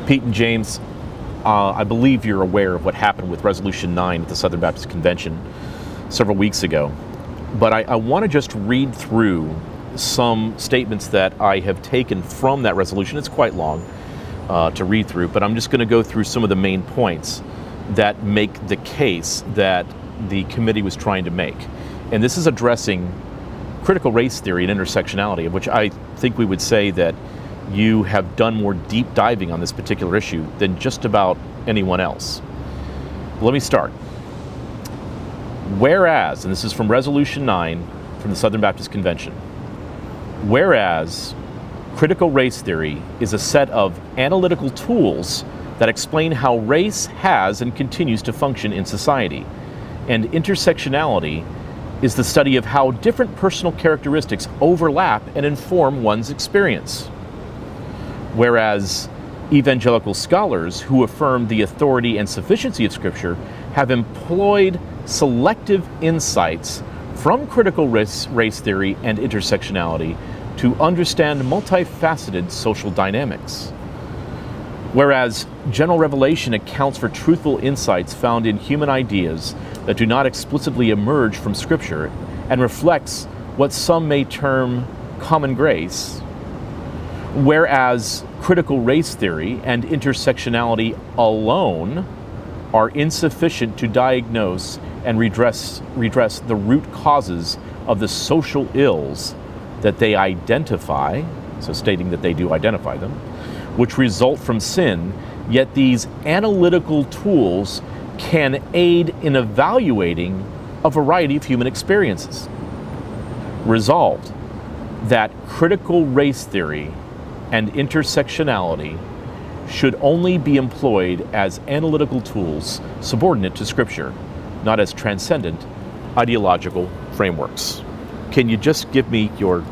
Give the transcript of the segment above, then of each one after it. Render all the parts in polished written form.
Pete and James, I believe you're aware of what happened with Resolution 9 at the Southern Baptist Convention several weeks ago. But I want to just read through some statements that I have taken from that resolution. It's quite long to read through, but I'm just going to go through some of the main points that make the case that the committee was trying to make. And this is addressing critical race theory and intersectionality, of which I think we would say that you have done more deep diving on this particular issue than just about anyone else. Let me start. Whereas, and this is from Resolution 9 from the Southern Baptist Convention, whereas critical race theory is a set of analytical tools that explain how race has and continues to function in society, and intersectionality is the study of how different personal characteristics overlap and inform one's experience. Whereas evangelical scholars who affirm the authority and sufficiency of Scripture have employed selective insights from critical race theory and intersectionality to understand multifaceted social dynamics. Whereas general revelation accounts for truthful insights found in human ideas that do not explicitly emerge from Scripture and reflects what some may term common grace. Whereas critical race theory and intersectionality alone are insufficient to diagnose and redress the root causes of the social ills that they identify, so stating that they do identify them, which result from sin, yet these analytical tools can aid in evaluating a variety of human experiences. Resolved that critical race theory and intersectionality should only be employed as analytical tools subordinate to Scripture, not as transcendent ideological frameworks. Can you just give me your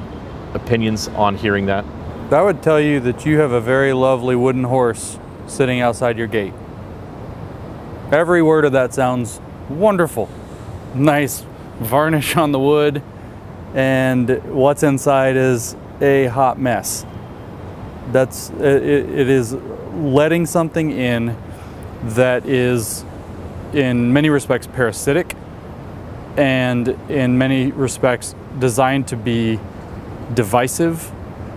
opinions on hearing that? I would tell you that you have a very lovely wooden horse sitting outside your gate. Every word of that sounds wonderful. Nice varnish on the wood, and what's inside is a hot mess. It is letting something in that is in many respects parasitic and in many respects designed to be divisive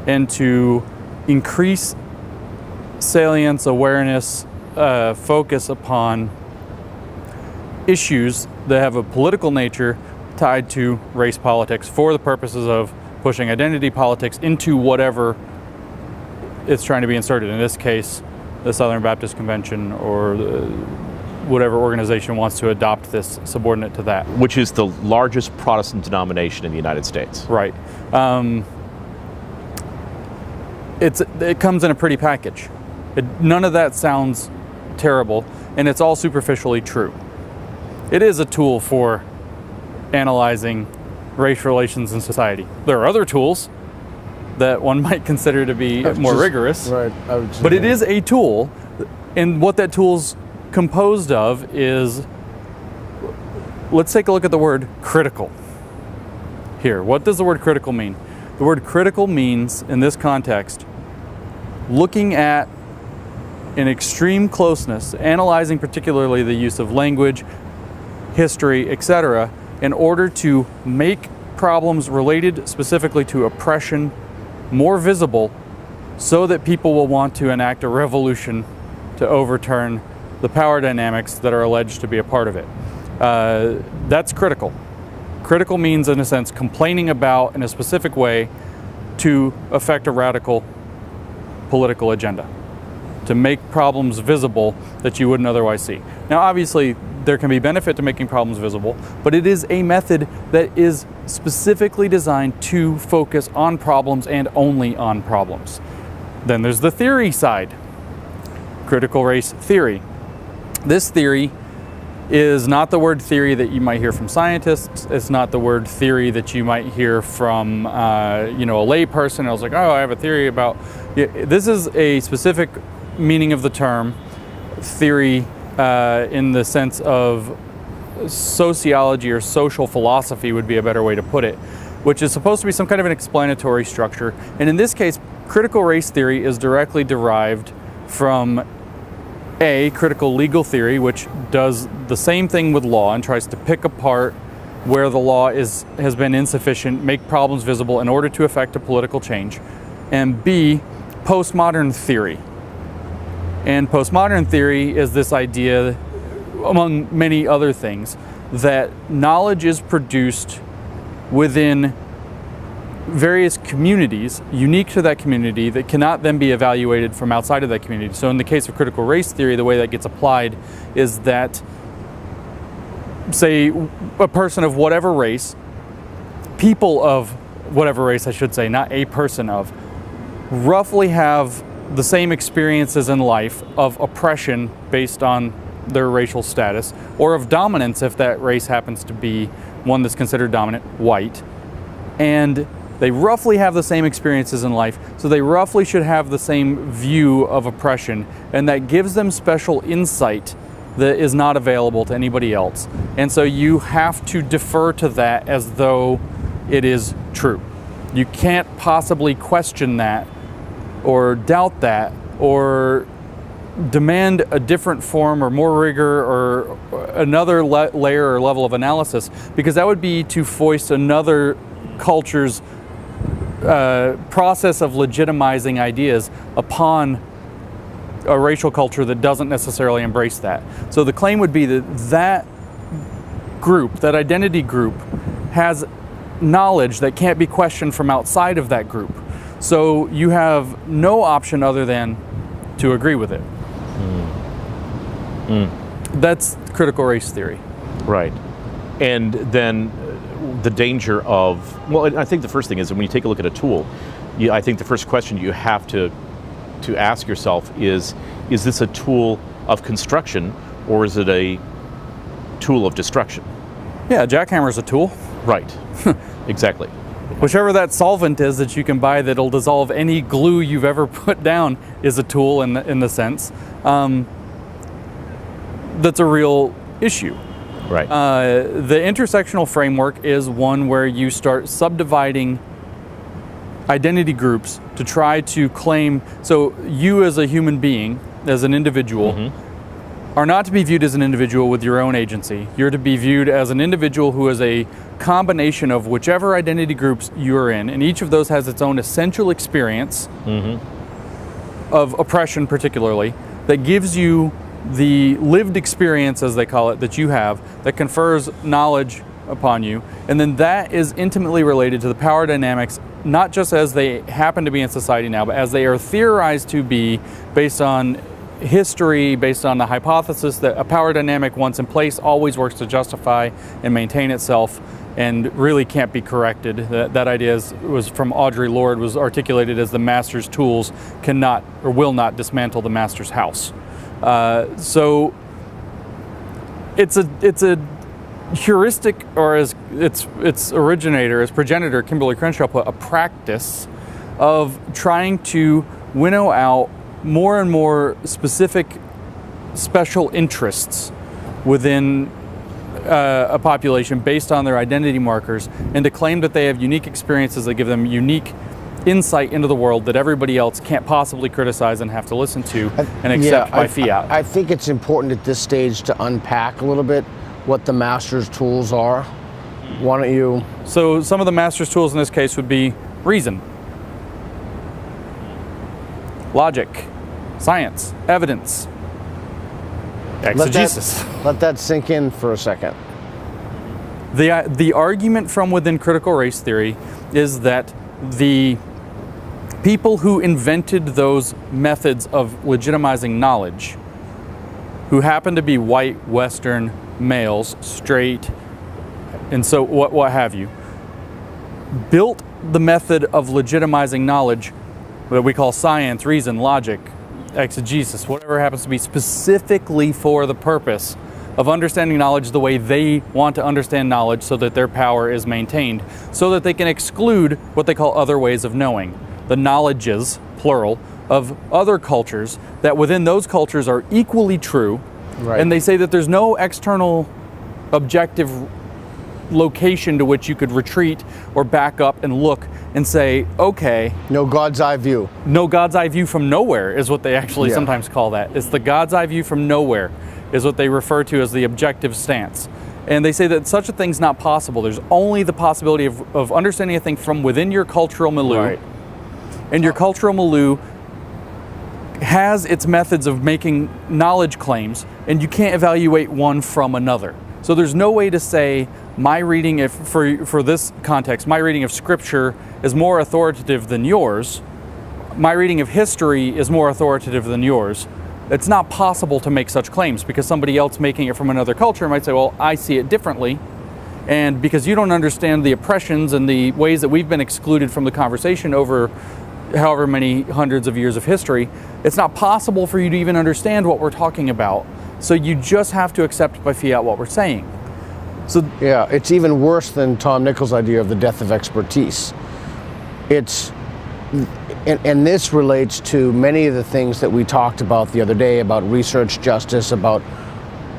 and to increase salience, awareness, focus upon issues that have a political nature tied to race politics for the purposes of pushing identity politics into whatever it's trying to be inserted. In this case, the Southern Baptist Convention or whatever organization wants to adopt this subordinate to that. Which is the largest Protestant denomination in the United States. Right. It comes in a pretty package. None of that sounds terrible, and it's all superficially true. It is a tool for analyzing race relations in society. There are other tools that one might consider to be more rigorous, right? But it is a tool, and what that tool's composed of is, let's take a look at the word critical here. What does the word critical mean? The word critical means, in this context, looking at in extreme closeness, analyzing particularly the use of language, history, etc., in order to make problems related specifically to oppression more visible so that people will want to enact a revolution to overturn the power dynamics that are alleged to be a part of it. That's critical. Critical means, in a sense, complaining about in a specific way to affect a radical political agenda, to make problems visible that you wouldn't otherwise see. Now, obviously, there can be benefit to making problems visible, but it is a method that is specifically designed to focus on problems and only on problems. Then there's the theory side, critical race theory. This theory is not the word theory that you might hear from scientists. It's not the word theory that you might hear from a lay person. I was like, oh, I have a theory about... This is a specific meaning of the term theory in the sense of sociology or social philosophy would be a better way to put it, which is supposed to be some kind of an explanatory structure. And in this case, critical race theory is directly derived from A, critical legal theory, which does the same thing with law and tries to pick apart where the law has been insufficient, make problems visible in order to effect a political change, and B, postmodern theory. And postmodern theory is this idea, among many other things, that knowledge is produced within various communities, unique to that community, that cannot then be evaluated from outside of that community. So in the case of critical race theory, the way that gets applied is that, say, a person of whatever race, people of whatever race I should say, not a person of, roughly have the same experiences in life of oppression based on their racial status, or of dominance if that race happens to be one that's considered dominant, white. And they roughly have the same experiences in life, so they roughly should have the same view of oppression, and that gives them special insight that is not available to anybody else. And so you have to defer to that as though it is true. You can't possibly question that or doubt that or demand a different form or more rigor or another layer or level of analysis, because that would be to foist another culture's process of legitimizing ideas upon a racial culture that doesn't necessarily embrace that. So the claim would be that that group, that identity group, has knowledge that can't be questioned from outside of that group. So you have no option other than to agree with it. That's critical race theory. Right. And then the danger of, well, I think the first thing is that when you take a look at a tool, I think the first question you have to ask yourself is this a tool of construction or is it a tool of destruction? Yeah, a jackhammer is a tool. Right. Exactly. Whichever that solvent is that you can buy that'll dissolve any glue you've ever put down is a tool in the sense. That's a real issue. Right. The intersectional framework is one where you start subdividing identity groups to try to claim, so you as a human being, as an individual, are not to be viewed as an individual with your own agency. You're to be viewed as an individual who is a combination of whichever identity groups you're in, and each of those has its own essential experience of oppression particularly, that gives you the lived experience, as they call it, that you have, that confers knowledge upon you, and then that is intimately related to the power dynamics, not just as they happen to be in society now, but as they are theorized to be based on history, based on the hypothesis that a power dynamic once in place always works to justify and maintain itself and really can't be corrected. That idea was from Audre Lorde, was articulated as the master's tools cannot or will not dismantle the master's house. So it's a heuristic, or as its originator, its progenitor, Kimberly Crenshaw, put, a practice of trying to winnow out more and more specific special interests within a population based on their identity markers, and to claim that they have unique experiences that give them unique insight into the world that everybody else can't possibly criticize and have to listen to and accept by fiat. I think it's important at this stage to unpack a little bit what the master's tools are. Why don't you? So some of the master's tools in this case would be reason, logic, science, evidence, exegesis. Let that sink in for a second. The argument from within critical race theory is that the people who invented those methods of legitimizing knowledge, who happen to be white, Western, males, straight, and so what have you, built the method of legitimizing knowledge that we call science, reason, logic, exegesis, whatever happens to be, specifically for the purpose of understanding knowledge the way they want to understand knowledge, so that their power is maintained, so that they can exclude what they call other ways of knowing, the knowledges, plural, of other cultures that within those cultures are equally true. Right. And they say that there's no external objective location to which you could retreat or back up and look and say, okay. No God's eye view. No God's eye view from nowhere is what they actually sometimes call that. It's the God's eye view from nowhere is what they refer to as the objective stance. And they say that such a thing's not possible. There's only the possibility of understanding a thing from within your cultural milieu. Right. And your cultural milieu has its methods of making knowledge claims, and you can't evaluate one from another. So there's no way to say my reading, for this context, my reading of Scripture is more authoritative than yours. My reading of history is more authoritative than yours. It's not possible to make such claims because somebody else making it from another culture might say, well, I see it differently. And because you don't understand the oppressions and the ways that we've been excluded from the conversation over however many hundreds of years of history, it's not possible for you to even understand what we're talking about. So you just have to accept by fiat what we're saying. So yeah, it's even worse than Tom Nichols' idea of the death of expertise. And this relates to many of the things that we talked about the other day about research justice, about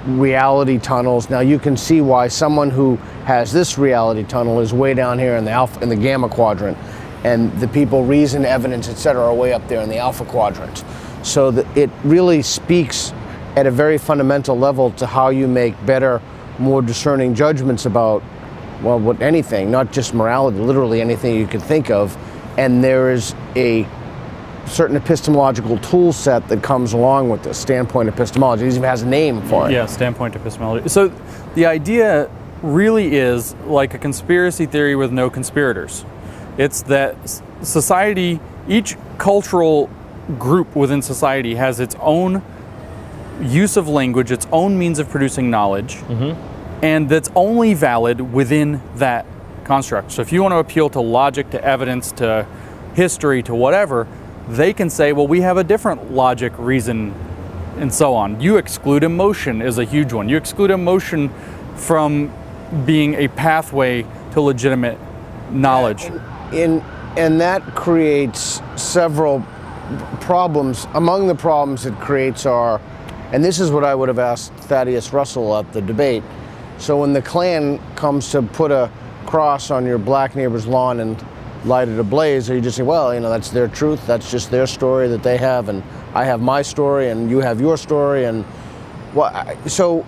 reality tunnels. Now you can see why someone who has this reality tunnel is way down here in the gamma quadrant, and the people, reason, evidence, etc., are way up there in the alpha quadrant. So that it really speaks at a very fundamental level to how you make better, more discerning judgments about, well, what anything, not just morality, literally anything you could think of. And there is a certain epistemological tool set that comes along with this, standpoint epistemology. It even has a name for it. Yeah, standpoint epistemology. So the idea really is like a conspiracy theory with no conspirators. It's that society, each cultural group within society has its own use of language, its own means of producing knowledge, and that's only valid within that construct. So if you want to appeal to logic, to evidence, to history, to whatever, they can say, well, we have a different logic, reason, and so on. You exclude emotion is a huge one. You exclude emotion from being a pathway to legitimate knowledge. And that creates several problems. Among the problems it creates are, and this is what I would have asked Thaddeus Russell at the debate. So when the Klan comes to put a cross on your black neighbor's lawn and light it ablaze, or you just say, well, you know, that's their truth, that's just their story that they have, and I have my story, and you have your story, and so,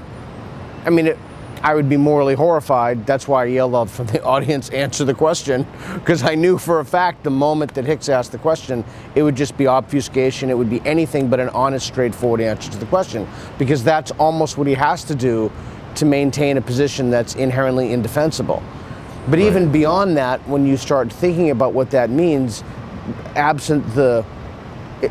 I mean, I would be morally horrified. That's why I yelled out from the audience, answer the question, because I knew for a fact the moment that Hicks asked the question, it would just be obfuscation, it would be anything but an honest, straightforward answer to the question, because that's almost what he has to do to maintain a position that's inherently indefensible. But right. Even beyond that, when you start thinking about what that means, absent the,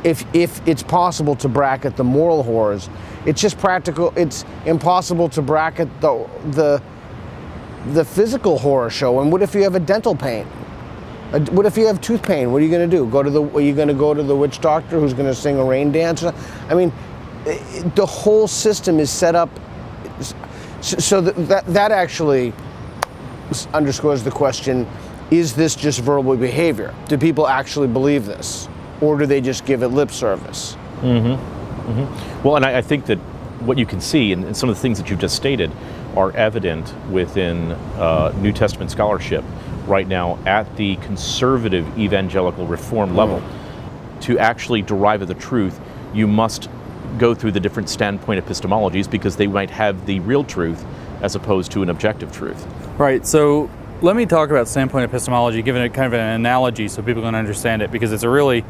if it's possible to bracket the moral horrors, it's just practical. It's impossible to bracket the physical horror show. And what if you have a dental pain? What if you have tooth pain? What are you going to do? Are you going to go to the witch doctor who's going to sing a rain dance? I mean, the whole system is set up so that actually underscores the question: is this just verbal behavior? Do people actually believe this, or do they just give it lip service? Well, and I think that what you can see, and some of the things that you've just stated, are evident within New Testament scholarship right now at the conservative evangelical reform level. To actually derive at the truth, you must go through the different standpoint epistemologies, because they might have the real truth as opposed to an objective truth. Right, so let me talk about standpoint epistemology, giving it kind of an analogy so people can understand it, because it's a really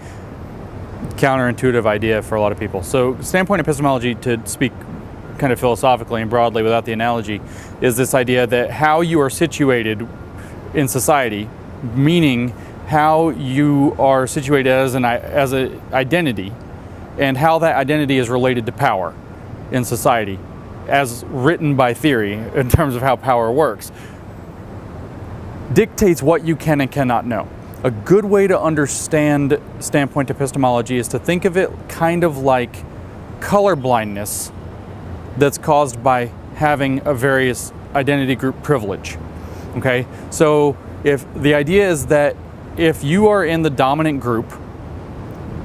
counterintuitive idea for a lot of people. So standpoint epistemology, to speak kind of philosophically and broadly without the analogy, is this idea that how you are situated in society, meaning how you are situated as an identity, and how that identity is related to power in society, as written by theory in terms of how power works, dictates what you can and cannot know. A good way to understand standpoint epistemology is to think of it kind of like color blindness that's caused by having a various identity group privilege. Okay, so if the idea is that if you are in the dominant group,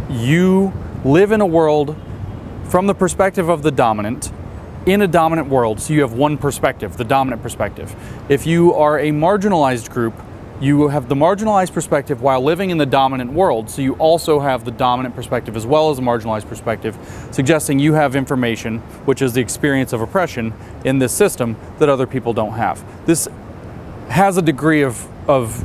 you live in a world from the perspective of the dominant, in a dominant world, so you have one perspective, the dominant perspective. If you are a marginalized group, you have the marginalized perspective while living in the dominant world, so you also have the dominant perspective as well as a marginalized perspective, suggesting you have information, which is the experience of oppression in this system, that other people don't have. This has a degree of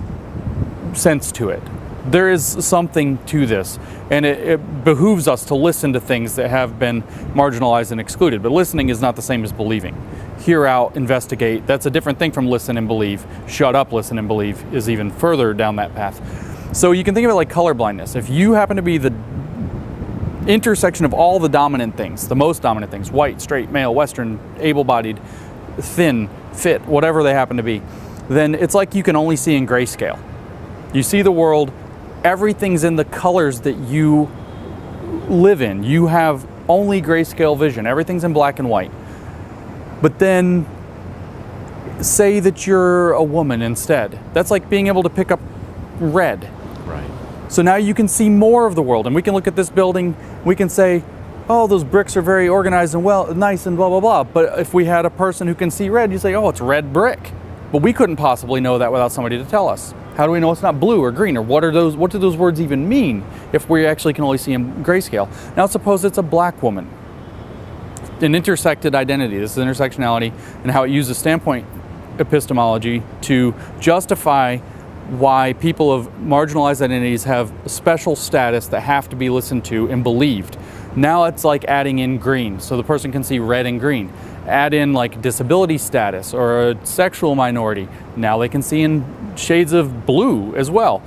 sense to it. There is something to this, and it behooves us to listen to things that have been marginalized and excluded. But listening is not the same as believing. Hear out, investigate, that's a different thing from listen and believe. Shut up, listen and believe is even further down that path. So you can think of it like colorblindness. If you happen to be the intersection of all the dominant things, the most dominant things, white, straight, male, Western, able-bodied, thin, fit, whatever they happen to be, then it's like you can only see in grayscale. You see the world, everything's in the colors that you live in. You have only grayscale vision. Everything's in black and white. But then say that you're a woman instead. That's like being able to pick up red. Right. So now you can see more of the world, and we can look at this building, we can say, oh, those bricks are very organized and well, nice and blah, blah, blah. But if we had a person who can see red, you say, oh, it's red brick. But we couldn't possibly know that without somebody to tell us. How do we know it's not blue or green, or what do those words even mean if we actually can only see in grayscale? Now suppose it's a black woman. An intersected identity. This is intersectionality and how it uses standpoint epistemology to justify why people of marginalized identities have special status that have to be listened to and believed. Now it's like adding in green, so the person can see red and green. Add in like disability status or a sexual minority. Now they can see in shades of blue as well.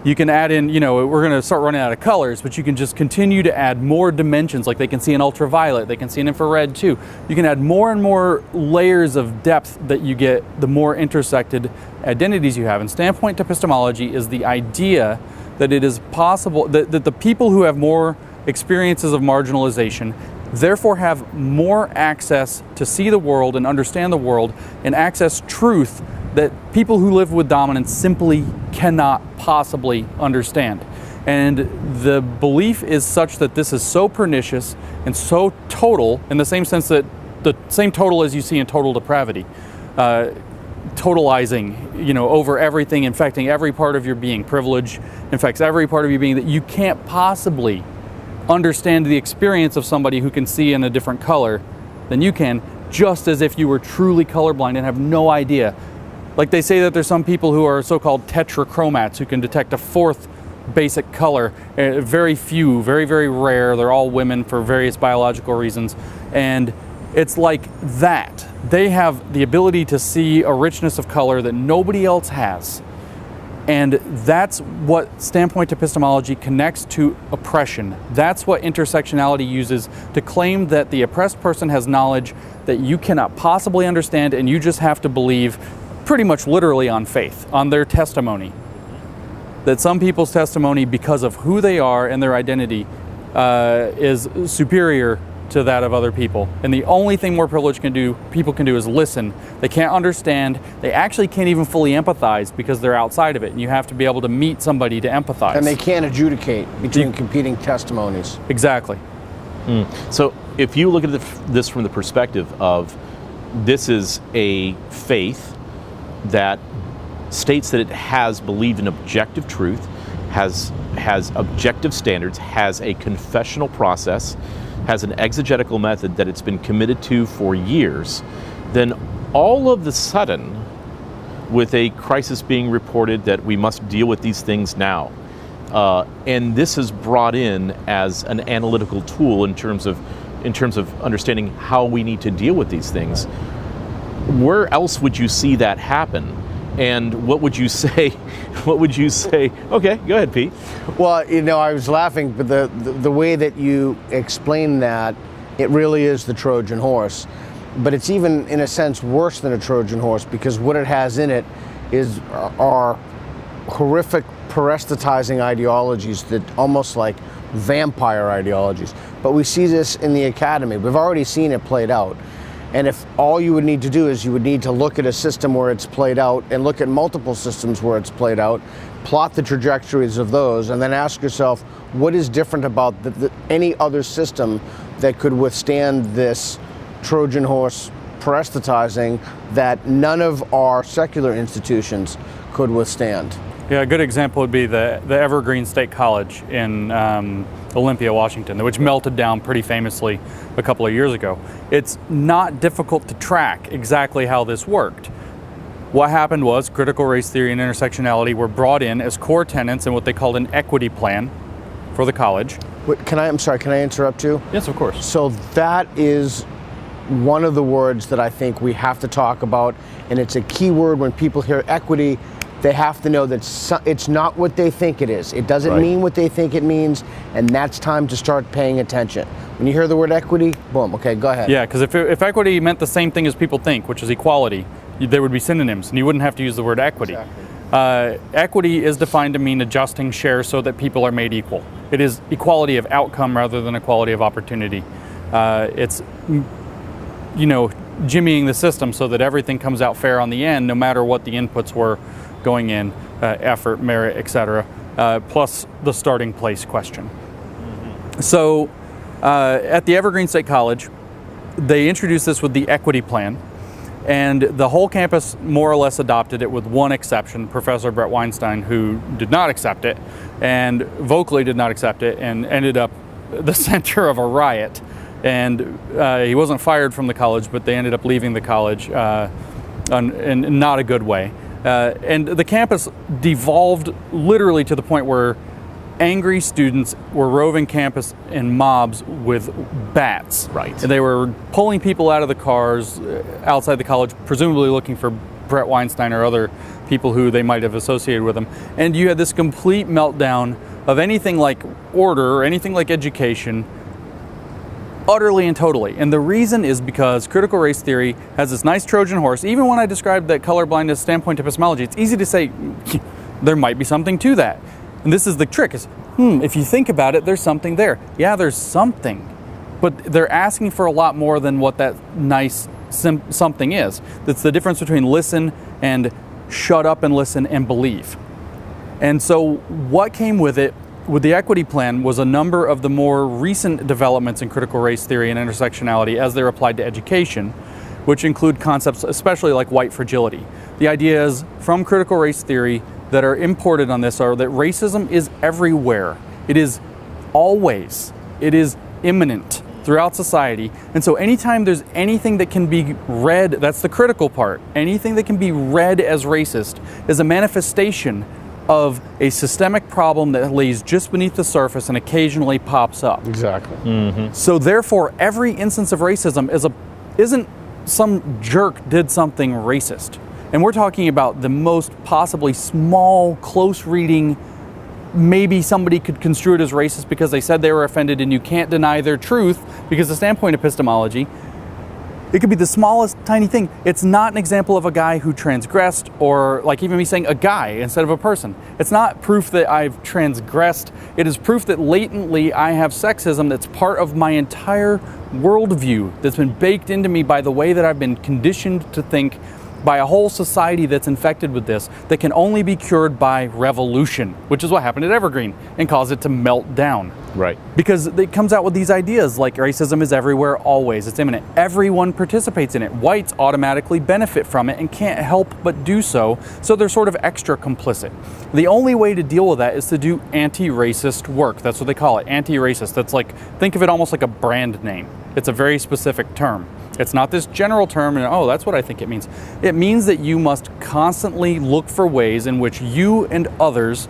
You can add in, we're going to start running out of colors, but you can just continue to add more dimensions, like they can see an ultraviolet, they can see an infrared too. You can add more and more layers of depth that you get the more intersected identities you have. And standpoint epistemology is the idea that it is possible that the people who have more experiences of marginalization therefore have more access to see the world and understand the world and access truth that people who live with dominance simply cannot possibly understand. And the belief is such that this is so pernicious and so total, in the same sense that the same total as you see in total depravity, totalizing, over everything, infecting every part of your being. Privilege infects every part of your being, that you can't possibly understand the experience of somebody who can see in a different color than you can, just as if you were truly colorblind and have no idea. Like they say that there's some people who are so-called tetrachromats who can detect a fourth basic color. Very few, very, very rare. They're all women for various biological reasons. And it's like that. They have the ability to see a richness of color that nobody else has. And that's what standpoint epistemology connects to oppression. That's what intersectionality uses to claim that the oppressed person has knowledge that you cannot possibly understand, and you just have to believe pretty much literally on faith, on their testimony. That some people's testimony, because of who they are and their identity, is superior to that of other people. And the only thing more privileged people can do is listen. They can't understand. They actually can't even fully empathize because they're outside of it. And you have to be able to meet somebody to empathize. And they can't adjudicate between competing testimonies. Exactly. So if you look at this from the perspective of this is a faith that states that it has believed in objective truth, has objective standards, has a confessional process, has an exegetical method that it's been committed to for years, then all of the sudden, with a crisis being reported that we must deal with these things now, and this is brought in as an analytical tool in terms of understanding how we need to deal with these things, where else would you see that happen? And what would you say? What would you say? Okay, go ahead, Pete. Well, I was laughing, but the way that you explain that, it really is the Trojan horse. But it's even, in a sense, worse than a Trojan horse, because what it has in it are horrific paresthetizing ideologies that almost like vampire ideologies. But we see this in the academy. We've already seen it played out. And if all you would need to do is you would need to look at a system where it's played out and look at multiple systems where it's played out, plot the trajectories of those, and then ask yourself, what is different about any other system that could withstand this Trojan horse proselytizing that none of our secular institutions could withstand. Yeah, a good example would be the Evergreen State College in Olympia, Washington, which melted down pretty famously a couple of years ago. It's not difficult to track exactly how this worked. What happened was critical race theory and intersectionality were brought in as core tenets in what they called an equity plan for the college. Wait, I'm sorry, can I interrupt you? Yes, of course. So that is one of the words that I think we have to talk about, and it's a key word when people hear equity. They have to know that it's not what they think it is. It doesn't mean what they think it means, and that's time to start paying attention. When you hear the word equity, boom, okay, go ahead. Yeah, because if equity meant the same thing as people think, which is equality, there would be synonyms, and you wouldn't have to use the word equity. Exactly. Equity is defined to mean adjusting shares so that people are made equal. It is equality of outcome rather than equality of opportunity. It's, jimmying the system so that everything comes out fair on the end, no matter what the inputs were going in, effort, merit, etc., plus the starting place question. Mm-hmm. So at the Evergreen State College, they introduced this with the equity plan, and the whole campus more or less adopted it with one exception, Professor Brett Weinstein, who did not accept it, and vocally did not accept it, and ended up the center of a riot. And he wasn't fired from the college, but they ended up leaving the college in not a good way. And the campus devolved literally to the point where angry students were roving campus in mobs with bats. Right. And they were pulling people out of the cars outside the college, presumably looking for Brett Weinstein or other people who they might have associated with him. And you had this complete meltdown of anything like order or anything like education, utterly and totally. And the reason is because critical race theory has this nice Trojan horse. Even when I described that colorblindness standpoint epistemology, it's easy to say there might be something to that. And this is the trick, is if you think about it, there's something there. Yeah, there's something. But they're asking for a lot more than what that nice something is. That's the difference between listen and shut up and listen and believe. And so what came with it, with the equity plan, was a number of the more recent developments in critical race theory and intersectionality as they're applied to education, which include concepts especially like white fragility. The ideas from critical race theory that are imported on this are that racism is everywhere. It is always. It is imminent throughout society. And so anytime there's anything that can be read, that's the critical part, anything that can be read as racist is a manifestation of a systemic problem that lays just beneath the surface and occasionally pops up. Exactly. Mm-hmm. So therefore, every instance of racism isn't some jerk did something racist. And we're talking about the most possibly small, close reading, maybe somebody could construe it as racist because they said they were offended and you can't deny their truth because the standpoint epistemology, it could be the smallest tiny thing. It's not an example of a guy who transgressed, or like even me saying a guy instead of a person. It's not proof that I've transgressed. It is proof that latently I have sexism that's part of my entire worldview that's been baked into me by the way that I've been conditioned to think by a whole society that's infected with this, that can only be cured by revolution, which is what happened at Evergreen and caused it to melt down. Right. Because it comes out with these ideas like racism is everywhere, always, it's imminent. Everyone participates in it. Whites automatically benefit from it and can't help but do so, so they're sort of extra complicit. The only way to deal with that is to do anti-racist work. That's what they call it, anti-racist. That's like, think of it almost like a brand name. It's a very specific term. It's not this general term, and oh, that's what I think it means. It means that you must constantly look for ways in which you and others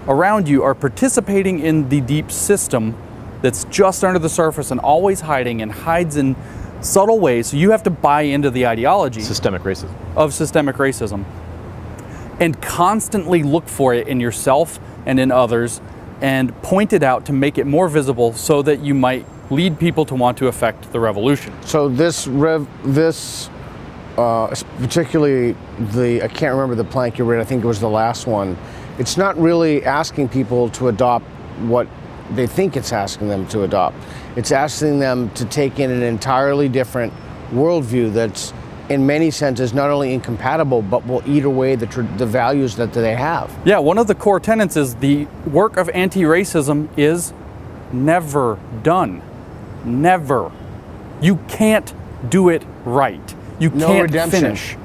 around you are participating in the deep system that's just under the surface and always hiding and hides in subtle ways. So you have to buy into the ideology Systemic racism. Of systemic racism and constantly look for it in yourself and in others and point it out to make it more visible so that you might lead people to want to affect the revolution. So particularly I can't remember the plank you read, I think it was the last one. It's not really asking people to adopt what they think it's asking them to adopt. It's asking them to take in an entirely different worldview that's in many senses not only incompatible, but will eat away the values that they have. Yeah, one of the core tenets is the work of anti-racism is never done. Never. You can't do it right. You No can't redemption. finish.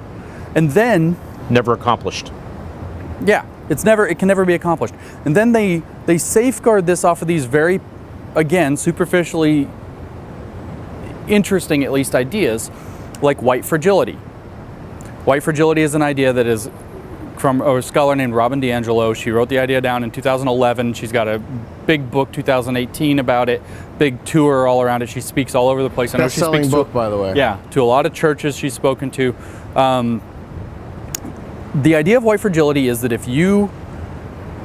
And then, Never accomplished. yeah, it can never be accomplished. And then they safeguard this off of these very, again, superficially interesting, at least, ideas, like white fragility. White fragility is an idea that is from a scholar named Robin DiAngelo. She wrote the idea down in 2011. She's got a big book, 2018, about it. Big tour all around it. She speaks all over the place. I know she Best-selling speaks book, by the way. Yeah, to a lot of churches she's spoken to. The idea of white fragility is that if you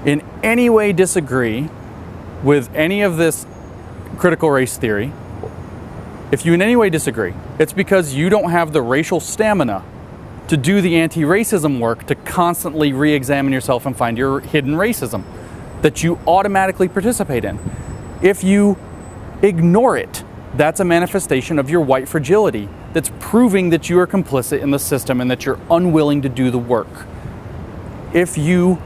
in any way disagree with any of this critical race theory, if you in any way disagree, it's because you don't have the racial stamina to do the anti-racism work, to constantly re-examine yourself and find your hidden racism that you automatically participate in. If you ignore it, that's a manifestation of your white fragility. That's proving that you are complicit in the system and that you're unwilling to do the work. If you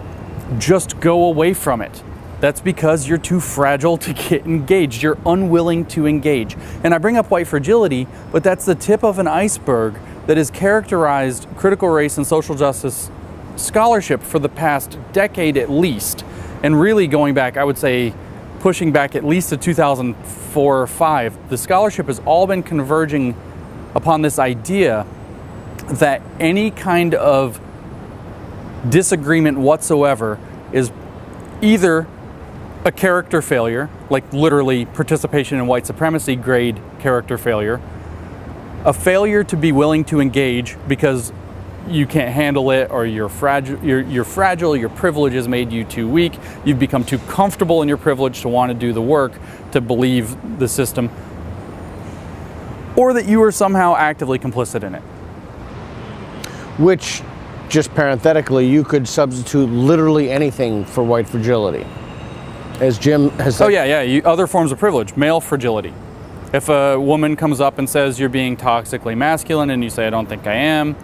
just go away from it, that's because you're too fragile to get engaged. You're unwilling to engage. And I bring up white fragility, but that's the tip of an iceberg that has characterized critical race and social justice scholarship for the past decade at least. And really going back, I would say, pushing back at least to 2004 or 5, the scholarship has all been converging upon this idea that any kind of disagreement whatsoever is either a character failure, like literally participation in white supremacy grade character failure, a failure to be willing to engage because you can't handle it, or you're fragile, your privilege has made you too weak, you've become too comfortable in your privilege to want to do the work, to believe the system, or that you are somehow actively complicit in it. Which, just parenthetically, you could substitute literally anything for white fragility. As Jim has said. Oh yeah, other forms of privilege, male fragility. If a woman comes up and says you're being toxically masculine and you say, I don't think I am,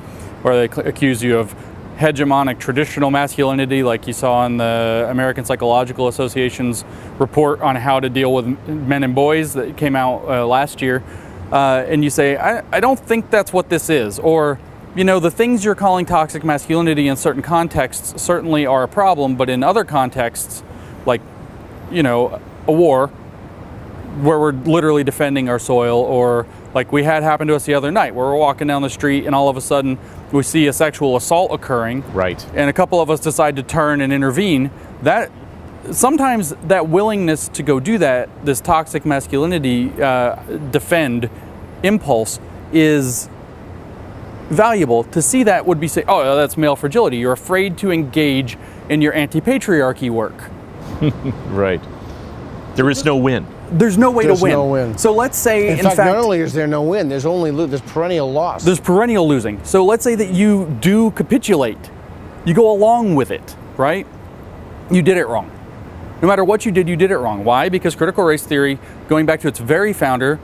or they accuse you of hegemonic traditional masculinity, like you saw in the American Psychological Association's report on how to deal with men and boys that came out last year, and you say, I don't think that's what this is, or the things you're calling toxic masculinity in certain contexts certainly are a problem, but in other contexts, like a war where we're literally defending our soil, or like we had happen to us the other night where we're walking down the street and all of a sudden we see a sexual assault occurring, right, and a couple of us decide to turn and intervene. That sometimes that willingness to go do that, this toxic masculinity defend impulse, is valuable. To see that would be say, oh, that's male fragility. You're afraid to engage in your anti-patriarchy work. Right. There is no win. There's no way There's to win. no win. So let's say, In fact, not only is there no win, there's perennial loss. there's perennial losing. So let's say that you do capitulate. You go along with it, right? You did it wrong. No matter what you did it wrong. Why? Because critical race theory, going back to its very founder,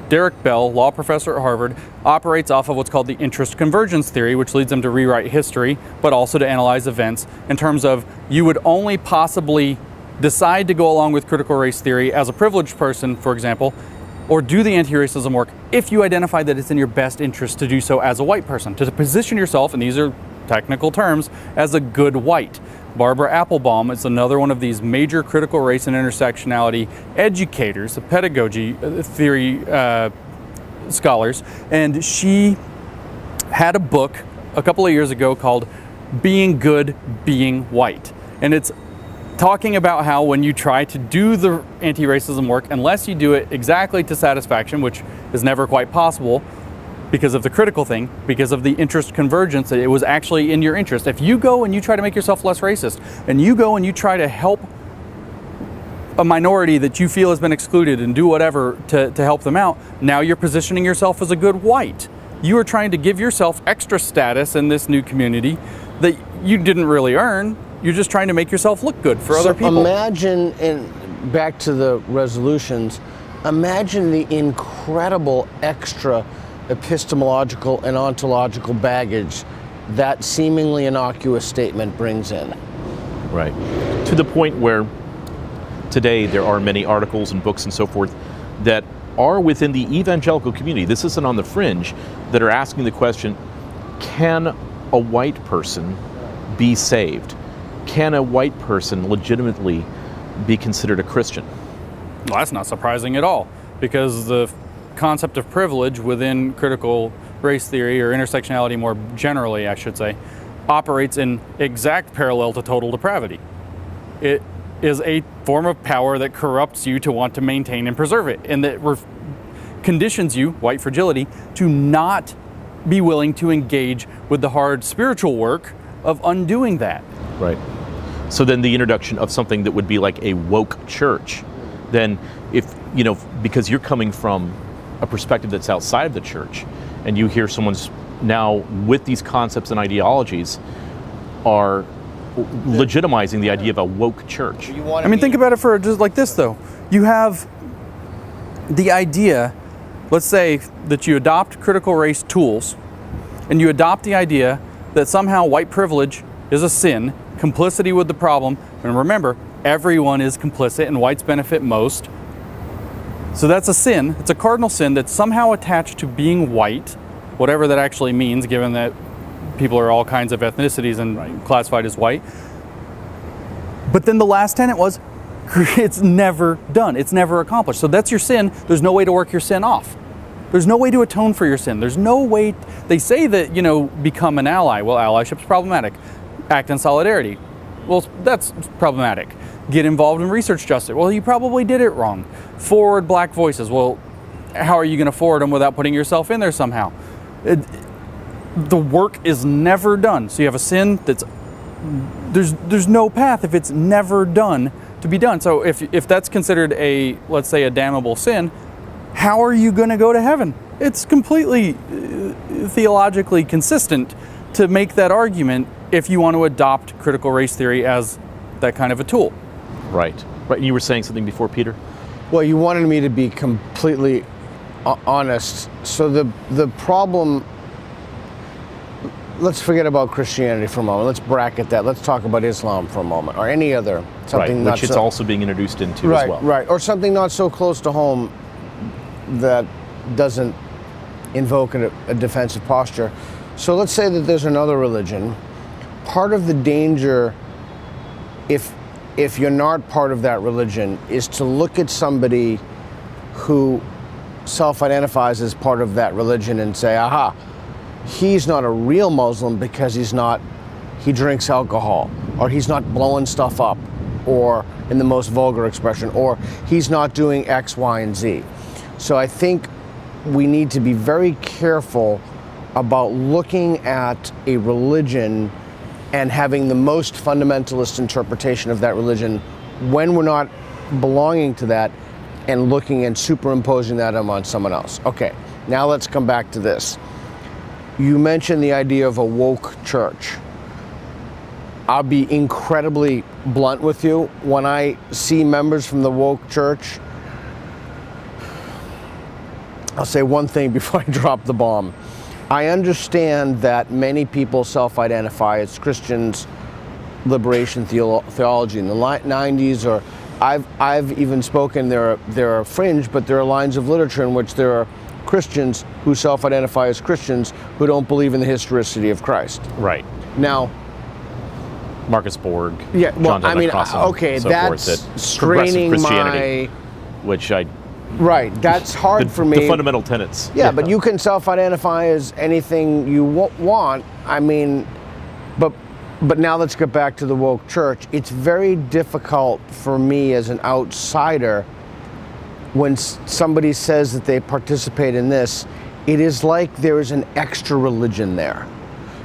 Derek Bell, law professor at Harvard, operates off of what's called the interest convergence theory, which leads them to rewrite history, but also to analyze events in terms of you would only possibly decide to go along with critical race theory as a privileged person, for example, or do the anti-racism work if you identify that it's in your best interest to do so as a white person, to position yourself, and these are technical terms, as a good white. Barbara Applebaum is another one of these major critical race and intersectionality educators, a pedagogy theory scholars, and she had a book a couple of years ago called Being Good, Being White. And it's talking about how when you try to do the anti-racism work, unless you do it exactly to satisfaction, which is never quite possible because of the critical thing, because of the interest convergence, it was actually in your interest. If you go and you try to make yourself less racist, and you go and you try to help a minority that you feel has been excluded and do whatever to help them out, now you're positioning yourself as a good white. You are trying to give yourself extra status in this new community that you didn't really earn. You're just trying to make yourself look good for other people. Imagine, back to the resolutions, imagine the incredible extra epistemological and ontological baggage that seemingly innocuous statement brings in. Right. To the point where today there are many articles and books and so forth that are within the evangelical community, this isn't on the fringe, that are asking the question, can a white person be saved? Can a white person legitimately be considered a Christian? Well, that's not surprising at all, because the concept of privilege within critical race theory, or intersectionality more generally, I should say, operates in exact parallel to total depravity. It is a form of power that corrupts you to want to maintain and preserve it, and that conditions you, white fragility, to not be willing to engage with the hard spiritual work of undoing that. Right. So then the introduction of something that would be like a woke church, then if, you know, because you're coming from a perspective that's outside of the church, and you hear someone's now with these concepts and ideologies are legitimizing the idea of a woke church. I mean, think about it for just like this, though. You have the idea, let's say that you adopt critical race tools, and you adopt the idea that somehow white privilege is a sin, complicity with the problem, and remember, everyone is complicit and whites benefit most. So that's a sin, it's a cardinal sin that's somehow attached to being white, whatever that actually means, given that people are all kinds of ethnicities and classified as white. But then the last tenet was, it's never done, it's never accomplished. So that's your sin, there's no way to work your sin off. There's no way to atone for your sin. There's no way, they say that, you know, become an ally. Well, allyship's problematic. Act in solidarity. Well, that's problematic. Get involved in research justice. Well, you probably did it wrong. Forward black voices. Well, how are you going to forward them without putting yourself in there somehow? The work is never done. So you have a sin that's, there's no path if it's never done to be done. So if that's considered a, let's say, a damnable sin, how are you going to go to heaven? It's completely theologically consistent to make that argument if you want to adopt critical race theory as that kind of a tool. Right. Right. You were saying something before, Peter? Well, you wanted me to be completely honest. So the problem, let's forget about Christianity for a moment. Let's bracket that. Let's talk about Islam for a moment, or any other, something right, which it's also being introduced into as well. Right, or something not so close to home that doesn't invoke a defensive posture. So let's say that there's another religion. Part of the danger, if you're not part of that religion, is to look at somebody who self-identifies as part of that religion and say, aha, he's not a real Muslim because he drinks alcohol, or he's not blowing stuff up, or in the most vulgar expression, or he's not doing X, Y, and Z. So I think we need to be very careful about looking at a religion and having the most fundamentalist interpretation of that religion when we're not belonging to that, and looking and superimposing that on someone else. Okay, now let's come back to this. You mentioned the idea of a woke church. I'll be incredibly blunt with you. When I see members from the woke church, I'll say one thing before I drop the bomb. I understand that many people self-identify as Christians, liberation theology in the 90s, or I've even spoken, there are fringe, but there are lines of literature in which there are Christians who self-identify as Christians who don't believe in the historicity of Christ. Right. Now, Marcus Borg, yeah, well, John I mean, Donat-Crossan, okay, so that's forth, straining Christianity, my... which I... Right, that's hard for me. The fundamental tenets. Yeah, but you can self-identify as anything you want. I mean, but now let's get back to the woke church. It's very difficult for me as an outsider when somebody says that they participate in this. It is like there is an extra religion there.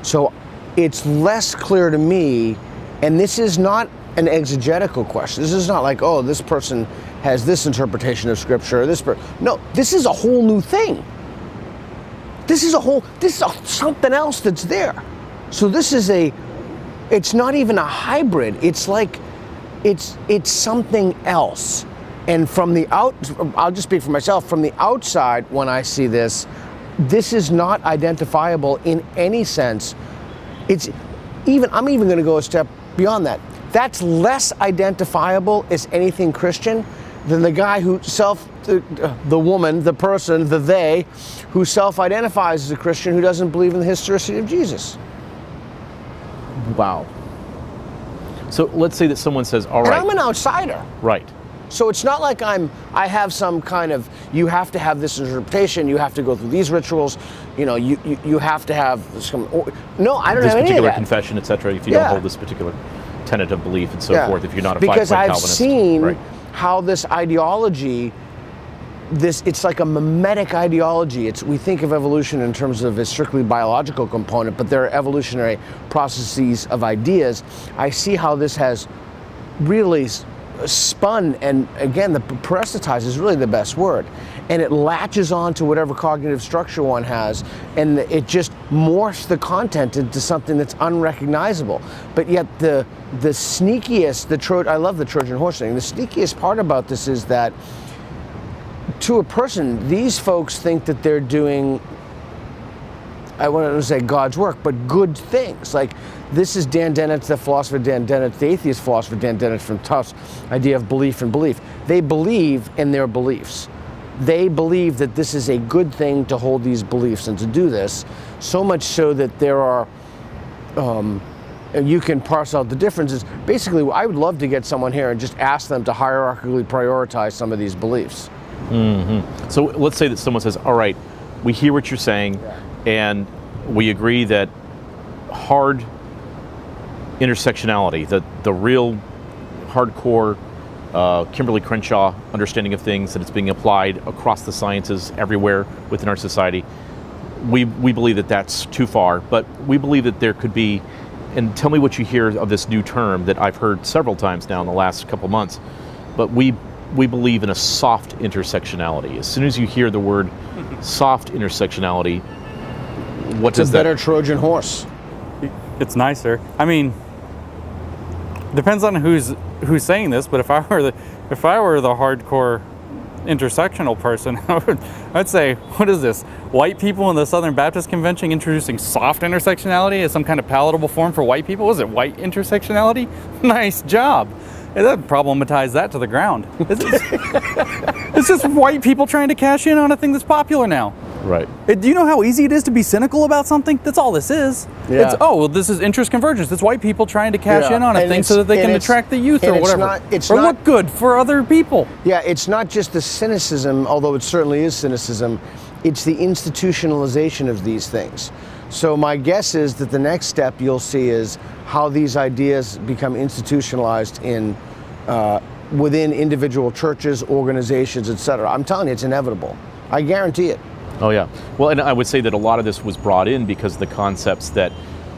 So it's less clear to me, and this is not an exegetical question. This is not like, oh, this person has this interpretation of scripture, or no, this is a whole new thing. This is something else that's there. So it's not even a hybrid. It's like, it's something else. And I'll just speak for myself, from the outside, when I see this is not identifiable in any sense. I'm even gonna go a step beyond that. That's less identifiable as anything Christian than the guy who the woman, the person, the they, who self-identifies as a Christian who doesn't believe in the historicity of Jesus. Wow. So let's say that someone says, all right. And I'm an outsider. Right. So it's not like I have some kind of, you have to have this interpretation, you have to go through these rituals, you know, you have to have some, no, I don't this have any of particular that. confession, etc. If you don't hold this particular tenet of belief and so forth, if you're not a because five-point I've Calvinist. seen how this ideology, it's like a mimetic ideology. We think of evolution in terms of a strictly biological component, but there are evolutionary processes of ideas. I see how this has really spun, and again, the parasitized is really the best word, and it latches on to whatever cognitive structure one has, and it just morphs the content into something that's unrecognizable. But yet the sneakiest, I love the Trojan horse thing, the sneakiest part about this is that to a person, these folks think that they're doing, I want to say God's work, but good things. Like, this is Dan Dennett, the philosopher Dan Dennett, the atheist philosopher Dan Dennett from Tufts, idea of belief and belief. They believe in their beliefs. They believe that this is a good thing to hold these beliefs and to do this, so much so that there are, you can parse out the differences. Basically, I would love to get someone here and just ask them to hierarchically prioritize some of these beliefs. Mm-hmm. So let's say that someone says, all right, we hear what you're saying, and we agree that hard intersectionality, the real hardcore Kimberly Crenshaw understanding of things, that it's being applied across the sciences everywhere within our society, we believe that that's too far, but we believe that there could be, and tell me what you hear of this new term that I've heard several times now in the last couple months, but we believe in a soft intersectionality. As soon as you hear the word soft intersectionality, what does that... It's a better Trojan horse. It's nicer. I mean, depends on who's saying this, but if I were the hardcore intersectional person, I'd say, what is this? White people in the Southern Baptist Convention introducing soft intersectionality as some kind of palatable form for white people? Was it white intersectionality? Nice job. And that problematize that to the ground. It's just white people trying to cash in on a thing that's popular now. Right. Do you know how easy it is to be cynical about something? That's all this is. Yeah. It's, oh, well, this is interest convergence. It's white people trying to cash in on a thing so that they can attract the youth or whatever. Or look good for other people. Yeah, it's not just the cynicism, although it certainly is cynicism. It's the institutionalization of these things. So my guess is that the next step you'll see is how these ideas become institutionalized in within individual churches, organizations, etc. I'm telling you, it's inevitable. I guarantee it. Oh yeah. Well, and I would say that a lot of this was brought in because the concepts that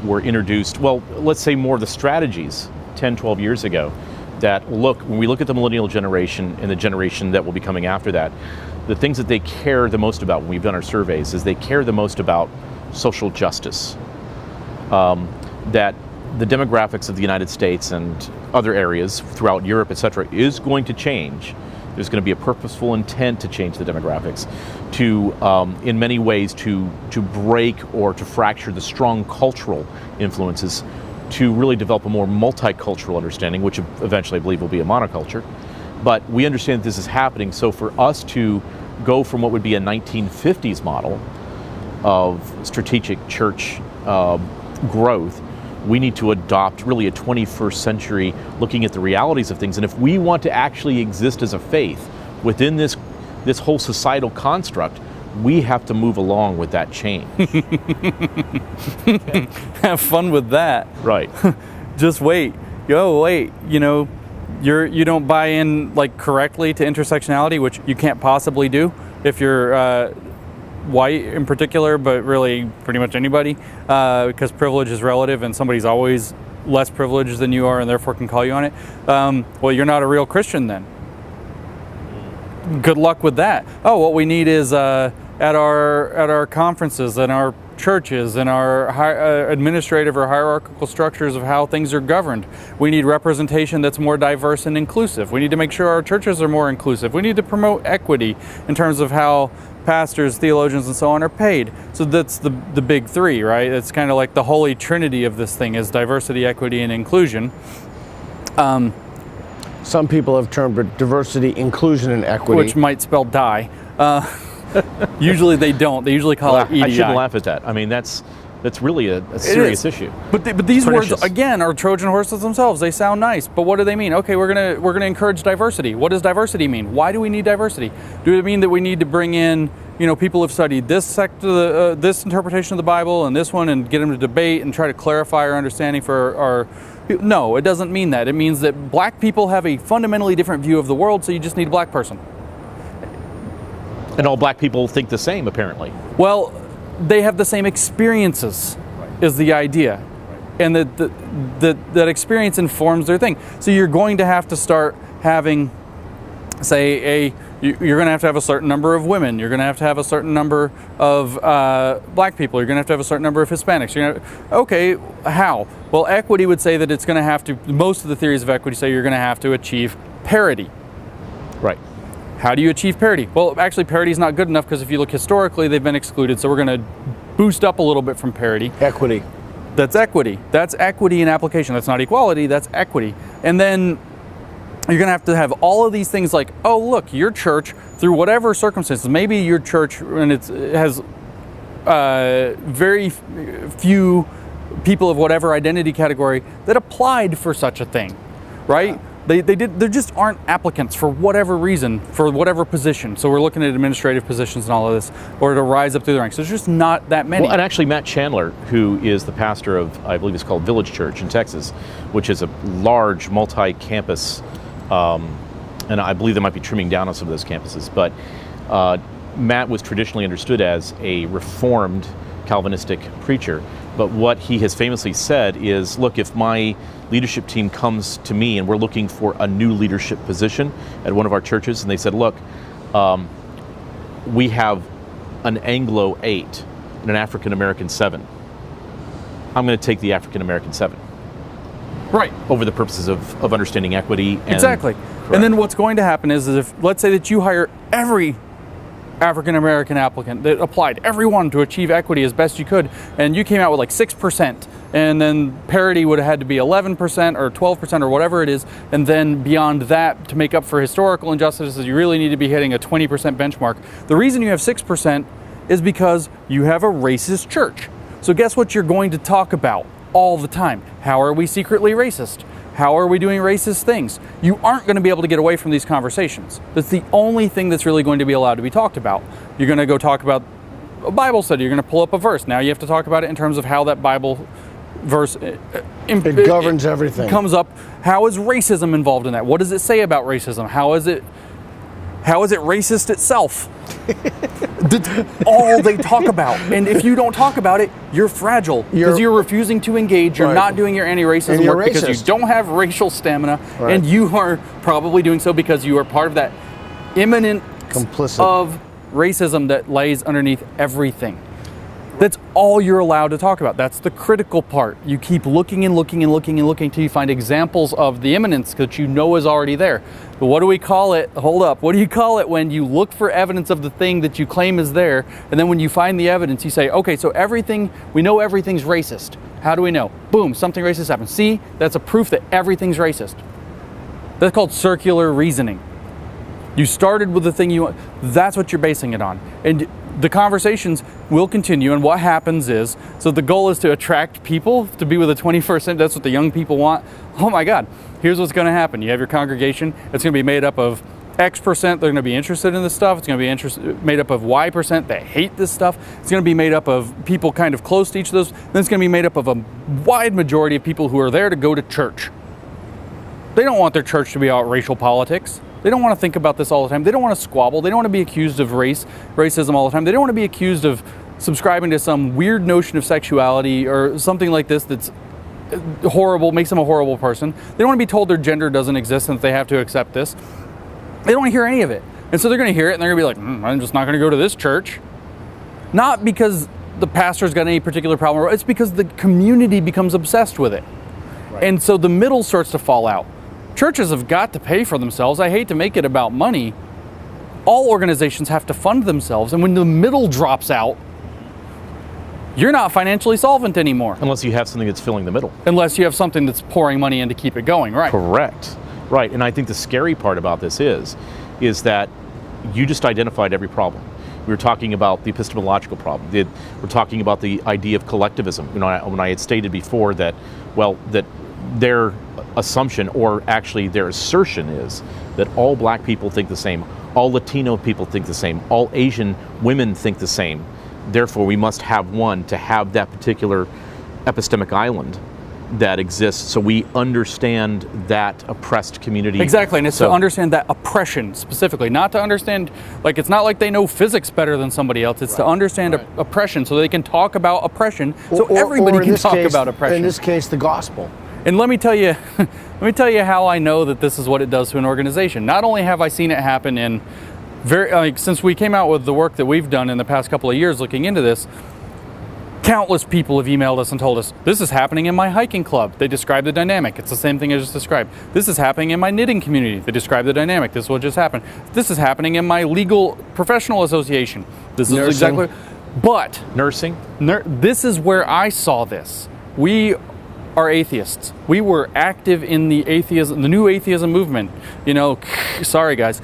were introduced, well, let's say more of the strategies 10, 12 years ago, that when we look at the millennial generation and the generation that will be coming after that, the things that they care the most about when we've done our surveys is they care the most about social justice. That the demographics of the United States and other areas throughout Europe, etc., is going to change. There's going to be a purposeful intent to change the demographics, to, in many ways, to break or to fracture the strong cultural influences, to really develop a more multicultural understanding, which eventually I believe will be a monoculture. But we understand that this is happening, so for us to go from what would be a 1950s model of strategic church growth, we need to adopt really a 21st century looking at the realities of things. And if we want to actually exist as a faith within this whole societal construct, we have to move along with that change. Have fun with that. Right. Just wait. Wait. You know, you don't buy in like correctly to intersectionality, which you can't possibly do if you're white in particular, but really pretty much anybody, because privilege is relative and somebody's always less privileged than you are and therefore can call you on it. Well, you're not a real Christian then. Good luck with that. Oh, what we need is at our conferences and our churches and our administrative or hierarchical structures of how things are governed. We need representation that's more diverse and inclusive. We need to make sure our churches are more inclusive. We need to promote equity in terms of how pastors, theologians, and so on are paid. So that's the big three, right? It's kind of like the holy trinity of this thing is diversity, equity, and inclusion. Some people have termed it diversity, inclusion, and equity. which might spell die. Usually they don't. They usually call it EDI. I shouldn't laugh at that. I mean, that's really a serious issue. But these words Pernicious. again are Trojan horses themselves. They sound nice, but what do they mean? Okay, we're gonna encourage diversity. What does diversity mean? Why do we need diversity? Do it mean that we need to bring in people who've studied this this interpretation of the Bible and this one, and get them to debate and try to clarify our understanding for our? No, it doesn't mean that. It means that black people have a fundamentally different view of the world, so you just need a black person. And all black people think the same, apparently. Well, they have the same experiences, is the idea. And that experience informs their thing. So you're going to have to start having, say, you're going to have a certain number of women. You're going to have a certain number of black people. You're going to have a certain number of Hispanics. Okay, how? Well, equity would say that it's going to have to, most of the theories of equity say you're going to have to achieve parity. Right. How do you achieve parity? Well, actually, parity is not good enough, because if you look historically, they've been excluded. So we're going to boost up a little bit from parity. Equity. That's equity. That's equity in application. That's not equality. That's equity. And then you're going to have all of these things like, oh, look, your church, through whatever circumstances, maybe your church, and it has very few people of whatever identity category that applied for such a thing, right? There just aren't applicants for whatever reason, for whatever position. So we're looking at administrative positions and all of this, or to rise up through the ranks. There's just not that many. Well, and actually Matt Chandler, who is the pastor of, I believe it's called Village Church in Texas, which is a large multi-campus, and I believe they might be trimming down on some of those campuses, but Matt was traditionally understood as a Reformed Calvinistic preacher. But what he has famously said is, look, if my leadership team comes to me and we're looking for a new leadership position at one of our churches, and they said, look, we have an Anglo 8 and an African American 7. I'm going to take the African American 7. Right. Over the purposes of understanding equity. And, exactly. Correct. And then what's going to happen is if, let's say that you hire every African American applicant that applied, everyone, to achieve equity as best you could, and you came out with like 6%, and then parity would have had to be 11% or 12% or whatever it is, and then beyond that, to make up for historical injustices, you really need to be hitting a 20% benchmark. The reason you have 6% is because you have a racist church. So guess what you're going to talk about all the time? How are we secretly racist? How are we doing racist things? You aren't going to be able to get away from these conversations. That's the only thing that's really going to be allowed to be talked about. You're going to go talk about a Bible study. You're going to pull up a verse. Now you have to talk about it in terms of how that Bible verse it governs everything. Comes up. How is racism involved in that? What does it say about racism? How is it racist itself? That's all they talk about. And if you don't talk about it, you're fragile, because you're refusing to engage. You're not doing your anti-racism work because you don't have racial stamina, and you are probably doing so because you are part of that imminent complicit of racism that lays underneath everything. That's all you're allowed to talk about. That's the critical part. You keep looking and looking and looking and looking until you find examples of the imminence that you know is already there. But what do we call it? Hold up. What do you call it when you look for evidence of the thing that you claim is there, and then when you find the evidence, you say, okay, so we know everything's racist. How do we know? Boom, something racist happened. See, that's a proof that everything's racist. That's called circular reasoning. You started with the thing you want. That's what you're basing it on. And the conversations will continue, and what happens is, so the goal is to attract people to be with the 21st century. That's what the young people want. Oh my God, here's what's going to happen. You have your congregation. It's going to be made up of X percent. They're going to be interested in this stuff. It's going to be made up of Y percent that hate this stuff. It's going to be made up of people kind of close to each of those. Then it's going to be made up of a wide majority of people who are there to go to church. They don't want their church to be about racial politics. They don't want to think about this all the time. They don't want to squabble. They don't want to be accused of racism all the time. They don't want to be accused of subscribing to some weird notion of sexuality or something like this that's horrible, makes them a horrible person. They don't want to be told their gender doesn't exist and that they have to accept this. They don't want to hear any of it. And so they're going to hear it and they're going to be like, I'm just not going to go to this church. Not because the pastor's got any particular problem. It's because the community becomes obsessed with it. Right. And so the middle starts to fall out. Churches have got to pay for themselves. I hate to make it about money. All organizations have to fund themselves. And when the middle drops out, you're not financially solvent anymore. Unless you have something that's filling the middle. Unless you have something that's pouring money in to keep it going, right? Correct. Right, and I think the scary part about this is that you just identified every problem. We were talking about the epistemological problem. We're talking about the idea of collectivism. When I had stated before that, well, that their assumption, or actually their assertion, is that all black people think the same, all Latino people think the same, all Asian women think the same. Therefore, we must have one to have that particular epistemic island that exists, so we understand that oppressed community. Exactly, and it's to understand that oppression specifically, not to understand, like, it's not like they know physics better than somebody else, it's to understand oppression so they can talk about oppression, so everybody can talk about oppression. In this case, the gospel. And let me tell you how I know that this is what it does to an organization. Not only have I seen it happen in since we came out with the work that we've done in the past couple of years looking into this, countless people have emailed us and told us, this is happening in my hiking club. They describe the dynamic. It's the same thing I just described. This is happening in my knitting community. They describe the dynamic. This is what just happened. This is happening in my legal professional association. This is exactly. But nursing. This is where I saw this. We are atheists. We were active in the new atheism movement. You know, sorry guys.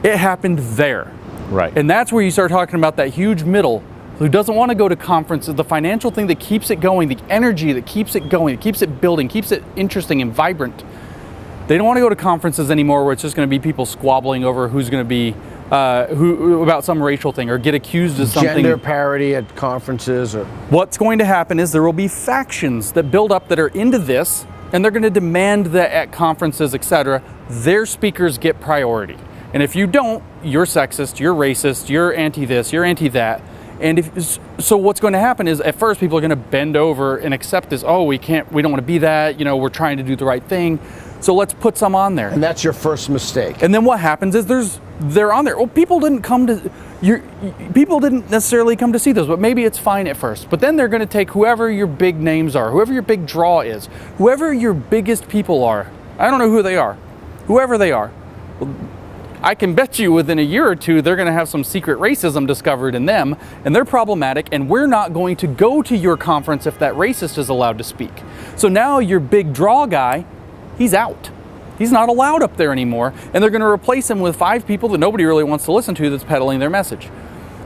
It happened there. Right. And that's where you start talking about that huge middle who doesn't want to go to conferences, the financial thing that keeps it going, the energy that keeps it going, that keeps it building, keeps it interesting and vibrant. They don't want to go to conferences anymore where it's just going to be people squabbling over who's going to be, who about some racial thing or get accused of something. Gender parity at conferences. Or what's going to happen is there will be factions that build up that are into this, and they're going to demand that at conferences, etc., their speakers get priority. And if you don't, you're sexist, you're racist, you're anti-this, you're anti-that. And so what's going to happen is at first people are going to bend over and accept this. Oh, we don't want to be that. You know, we're trying to do the right thing. So let's put some on there. And that's your first mistake. And then what happens is they're on there. Well, people didn't necessarily come to see those, but maybe it's fine at first. But then they're going to take whoever your big names are, whoever your big draw is, whoever your biggest people are. I don't know who they are. Whoever they are. I can bet you within a year or two they're going to have some secret racism discovered in them, and they're problematic, and we're not going to go to your conference if that racist is allowed to speak. So now your big draw guy, he's out. He's not allowed up there anymore, and they're going to replace him with 5 people that nobody really wants to listen to that's peddling their message.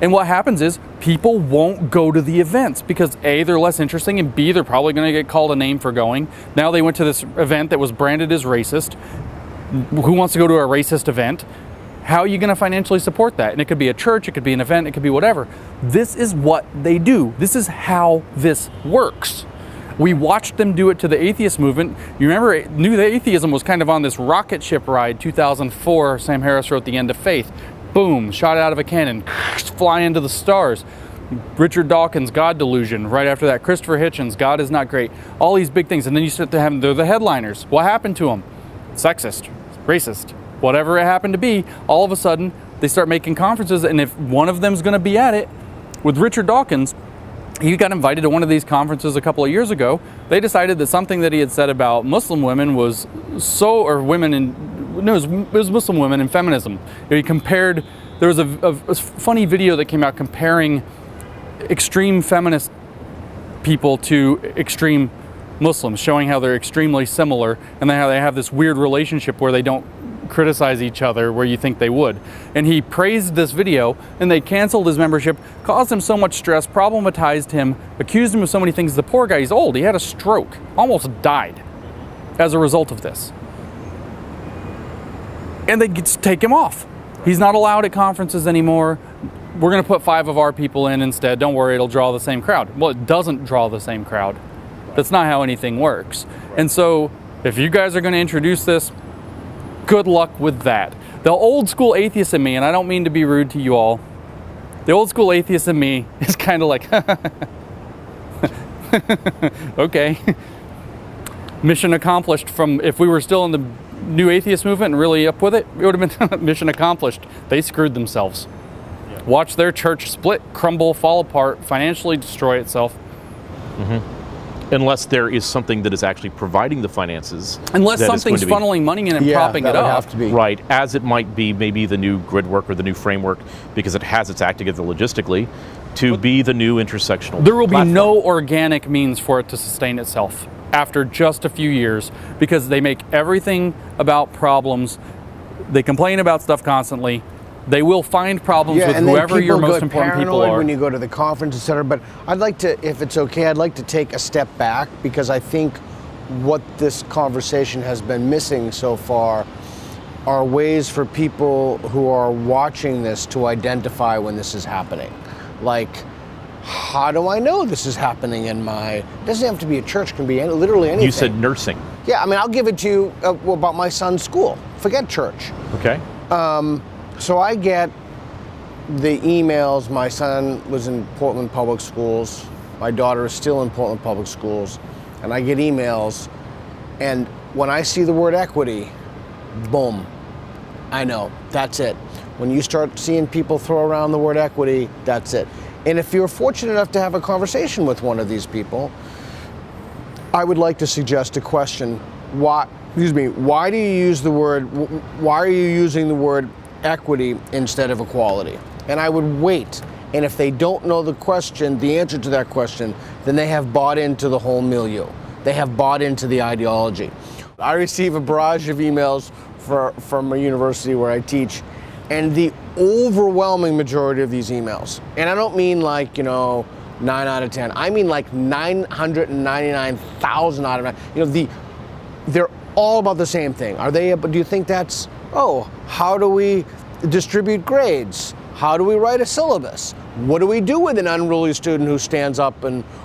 And what happens is people won't go to the events because A, they're less interesting, and B, they're probably going to get called a name for going. Now they went to this event that was branded as racist. Who wants to go to a racist event? How are you going to financially support that? And it could be a church, it could be an event, it could be whatever. This is what they do. This is how this works. We watched them do it to the atheist movement. You remember, New Atheism was kind of on this rocket ship ride, 2004, Sam Harris wrote The End of Faith. Boom, shot out of a cannon, fly into the stars. Richard Dawkins' God Delusion, right after that. Christopher Hitchens, God is Not Great. All these big things. And then you start to have, they're the headliners. What happened to them? Sexist, racist, whatever it happened to be. All of a sudden, they start making conferences, and if one of them's going to be at it, with Richard Dawkins, he got invited to one of these conferences a couple of years ago. They decided that something that he had said about Muslim women was it was Muslim women and feminism. He compared, there was a funny video that came out comparing extreme feminist people to extreme Muslims, showing how they're extremely similar and how they have this weird relationship where they don't criticize each other where you think they would. And he praised this video, and they canceled his membership, caused him so much stress, problematized him, accused him of so many things. The poor guy, he's old, he had a stroke, almost died as a result of this. And they just take him off. He's not allowed at conferences anymore. We're going to put 5 of our people in instead. Don't worry, it'll draw the same crowd. Well, it doesn't draw the same crowd. That's not how anything works. And so if you guys are going to introduce this, good luck with that. The old school atheist in me, and I don't mean to be rude to you all, the old school atheist in me is kind of like, okay. Mission accomplished. From if we were still in the new atheist movement and really up with it, it would have been mission accomplished. They screwed themselves. Yeah. Watch their church split, crumble, fall apart, financially destroy itself. Mm-hmm. Unless there is something that is actually providing the finances. Unless that is going something's to be- funneling money in and Yeah, propping that it would up. have to be. Right, as it might be maybe the new grid work or the new framework, because it has its act together logistically, to be the new intersectional There will be platform. no organic means for it to sustain itself after just a few years, because they make everything about problems. They complain about stuff constantly. They will find problems with and then whoever your people most get important people paranoid are. when you go to the conference, etc. But I'd like to, if it's okay, I'd like to take a step back, because I think what this conversation has been missing so far are ways for people who are watching this to identify when this is happening. Like, how do I know this is happening in my, it doesn't have to be a church, it can be literally anything. You said nursing. Yeah, I mean, I'll give it to you about my son's school. Forget church. Okay. So I get the emails. My son was in Portland Public Schools. My daughter is still in Portland Public Schools. And I get emails. And when I see the word equity, boom, I know, that's it. When you start seeing people throw around the word equity, that's it. And if you're fortunate enough to have a conversation with one of these people, I would like to suggest a question. Why do you use the word, why are you using the word equity instead of equality? And I would wait. And if they don't know the question, the answer to that question, then they have bought into the whole milieu. They have bought into the ideology. I receive a barrage of emails from a university where I teach, and the overwhelming majority of these emails, and I don't mean like, 9 out of 10, I mean like 999,000 out of 9, they're all about the same thing. Do you think that's, how do we distribute grades? How do we write a syllabus? What do we do with an unruly student who stands up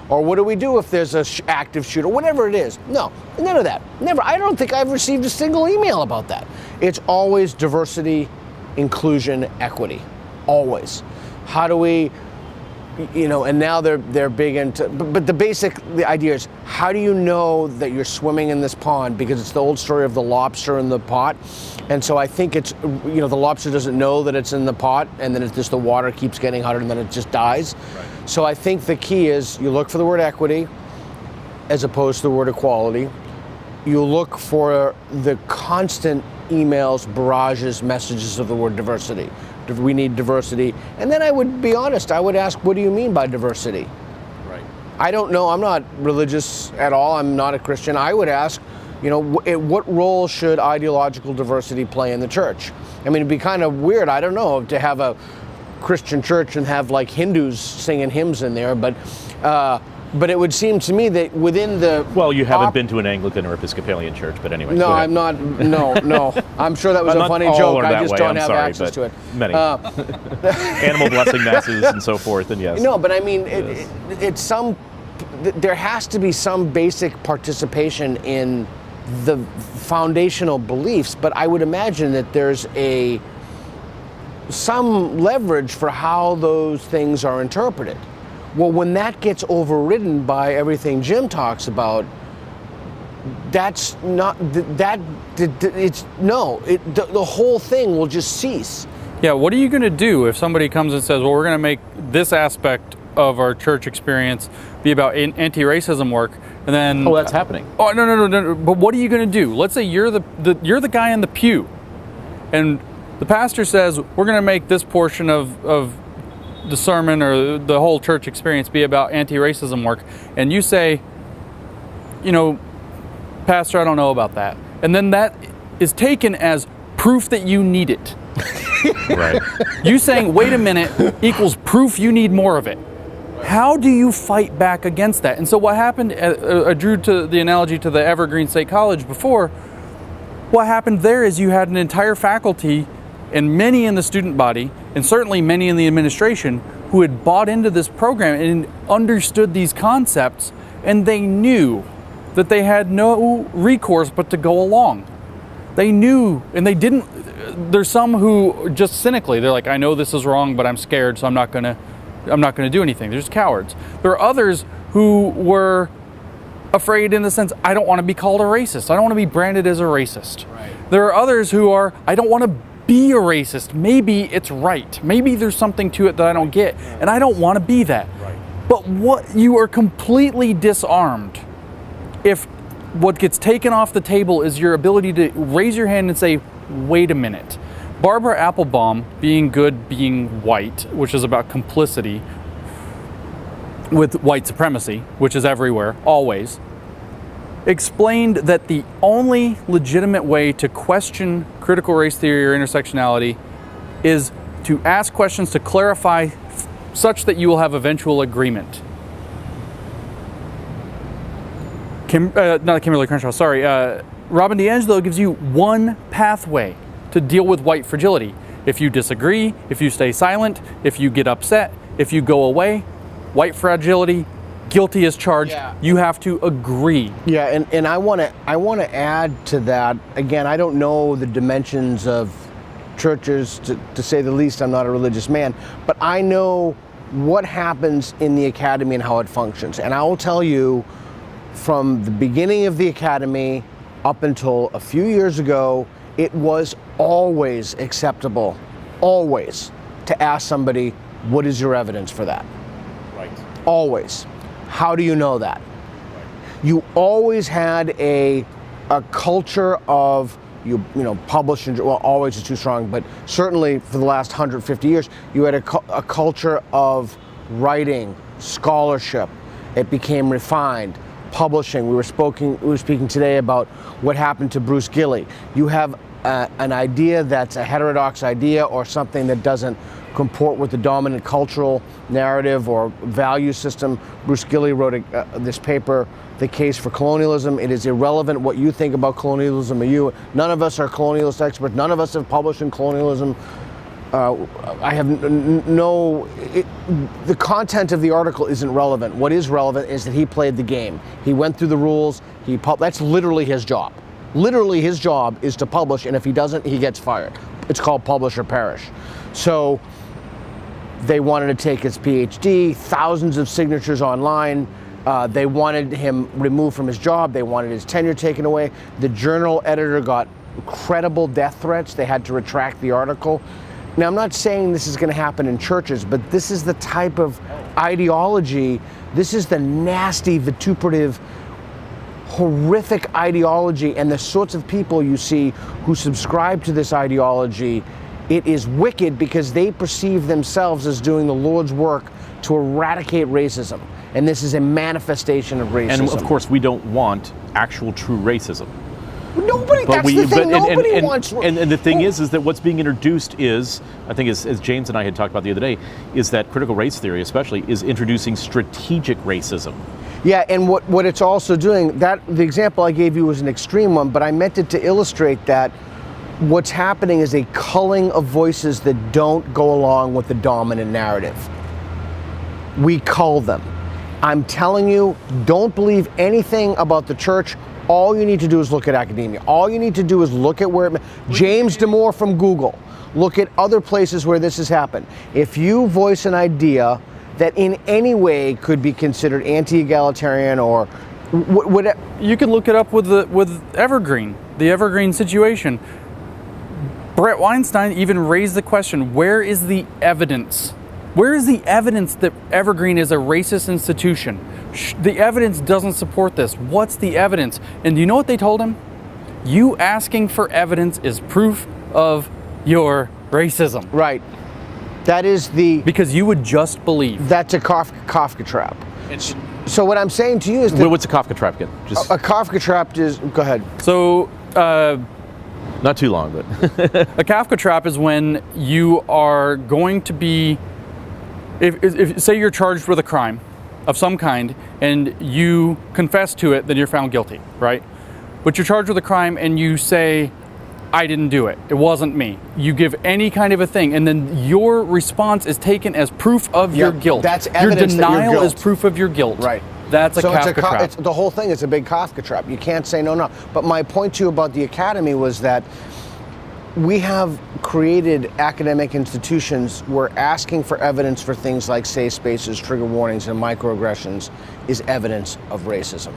or what do we do if there's a active shooter? Whatever it is. No, none of that. Never. I don't think I've received a single email about that. It's always diversity, inclusion, equity. Always. How do we, and now they're big into, but the idea is, how do you know that you're swimming in this pond? Because it's the old story of the lobster in the pot. And so I think it's, the lobster doesn't know that it's in the pot, and then it's just the water keeps getting hotter and then it just dies. Right. So I think the key is you look for the word equity as opposed to the word equality. You look for the constant emails, barrages, messages of the word diversity. We need diversity. And then I would be honest, I would ask, what do you mean by diversity? Right. I don't know, I'm not religious at all, I'm not a Christian. I would ask, what role should ideological diversity play in the church? I mean, it'd be kind of weird, I don't know, to have a Christian church and have like Hindus singing hymns in there, but it would seem to me that within the... Well, you haven't been to an Anglican or Episcopalian church, but anyway. No, I'm not, no. I'm sure that was a funny joke, I just don't have access to it. Many. Animal blessing masses and so forth, and yes. No, but I mean, there has to be some basic participation in the foundational beliefs, but I would imagine that there's some leverage for how those things are interpreted. Well, when that gets overridden by everything Jim talks about, that's not that. The whole thing will just cease. Yeah, what are you going to do if somebody comes and says, well, we're going to make this aspect of our church experience be about anti-racism work, and then... Oh, that's happening. Oh, no. But what are you going to do? Let's say you're the guy in the pew, and the pastor says, we're going to make this portion of the sermon or the whole church experience be about anti-racism work, and you say, Pastor, I don't know about that. And then that is taken as proof that you need it. Right. You saying, wait a minute, equals proof you need more of it. How do you fight back against that? And so what happened, I drew to the analogy to the Evergreen State College before, what happened there is you had an entire faculty and many in the student body, and certainly many in the administration, who had bought into this program and understood these concepts, and they knew that they had no recourse but to go along. They knew, and they didn't. There's some who just cynically, they're like, I know this is wrong, but I'm scared, so I'm not gonna do anything. They're just cowards. There are others who were afraid in the sense, I don't want to be called a racist. I don't want to be branded as a racist. Right. There are others who are, I don't want to be a racist. Maybe it's right. Maybe there's something to it that I don't get, and I don't want to be that. Right. But what you are completely disarmed if what gets taken off the table is your ability to raise your hand and say, wait a minute. Barbara Applebaum, being good, being white, which is about complicity with white supremacy, which is everywhere, always, explained that the only legitimate way to question critical race theory or intersectionality is to ask questions to clarify such that you will have eventual agreement. Not Kimberly Crenshaw, sorry. Robin DiAngelo gives you one pathway to deal with white fragility. If you disagree, if you stay silent, if you get upset, if you go away, white fragility, guilty as charged. Yeah. You have to agree. Yeah, and I want to add to that. Again, I don't know the dimensions of churches, to say the least. I'm not a religious man, but I know what happens in the academy and how it functions. And I will tell you, from the beginning of the academy up until a few years ago, it was always acceptable, always, to ask somebody, what is your evidence for that? Right. Always. How do you know that? Right. You always had a culture of, you know, publish and, well, always is too strong, but certainly for the last 150 years, you had a culture of writing, scholarship. It became refined. Publishing. We were speaking today about what happened to Bruce Gilley. You have an idea that's a heterodox idea or something that doesn't comport with the dominant cultural narrative or value system. Bruce Gilley wrote this paper, The Case for Colonialism. It is irrelevant what you think about colonialism or none of us are colonialist experts. None of us have published in colonialism. I have the content of the article isn't relevant. What is relevant is that he played the game. He went through the rules. That's literally his job. Literally his job is to publish, and if he doesn't, he gets fired. It's called publish or perish. So they wanted to take his PhD, thousands of signatures online. They wanted him removed from his job. They wanted his tenure taken away. The journal editor got credible death threats. They had to retract the article. Now, I'm not saying this is going to happen in churches, but this is the type of ideology, this is the nasty, vituperative, horrific ideology, and the sorts of people you see who subscribe to this ideology. It is wicked because they perceive themselves as doing the Lord's work to eradicate racism. And this is a manifestation of racism. And of course, we don't want actual true racism. Nobody, nobody wants. And the thing is that what's being introduced is, I think as James and I had talked about the other day, is that critical race theory especially is introducing strategic racism. Yeah, and what it's also doing, the example I gave you was an extreme one, but I meant it to illustrate that what's happening is a culling of voices that don't go along with the dominant narrative. We cull them. I'm telling you, don't believe anything about the church. All you need to do is look at academia. All you need to do is look at where James Damore from Google. Look at other places where this has happened. If you voice an idea that in any way could be considered anti-egalitarian or whatever, you can look it up with Evergreen, the Evergreen situation. Brett Weinstein even raised the question: where is the evidence? Where is the evidence that Evergreen is a racist institution? The evidence doesn't support this. What's the evidence? And do you know what they told him? You asking for evidence is proof of your racism. Right. That is because you would just believe. That's a Kafka trap. So what I'm saying to you is that... What's a Kafka trap again? A Kafka trap is... Go ahead. So... not too long, but... A Kafka trap is when you are going to be... If say you're charged with a crime of some kind and you confess to it, then you're found guilty, right? But you're charged with a crime and you say, I didn't do it. It wasn't me. You give any kind of a thing, and then your response is taken as proof of your guilt. That's evidence. Your denial that you're is proof of your guilt. Right. That's a Kafka trap. The whole thing is a big Kafka trap. You can't say no. But my point to you about the academy was that we have created academic institutions where asking for evidence for things like safe spaces, trigger warnings, and microaggressions is evidence of racism.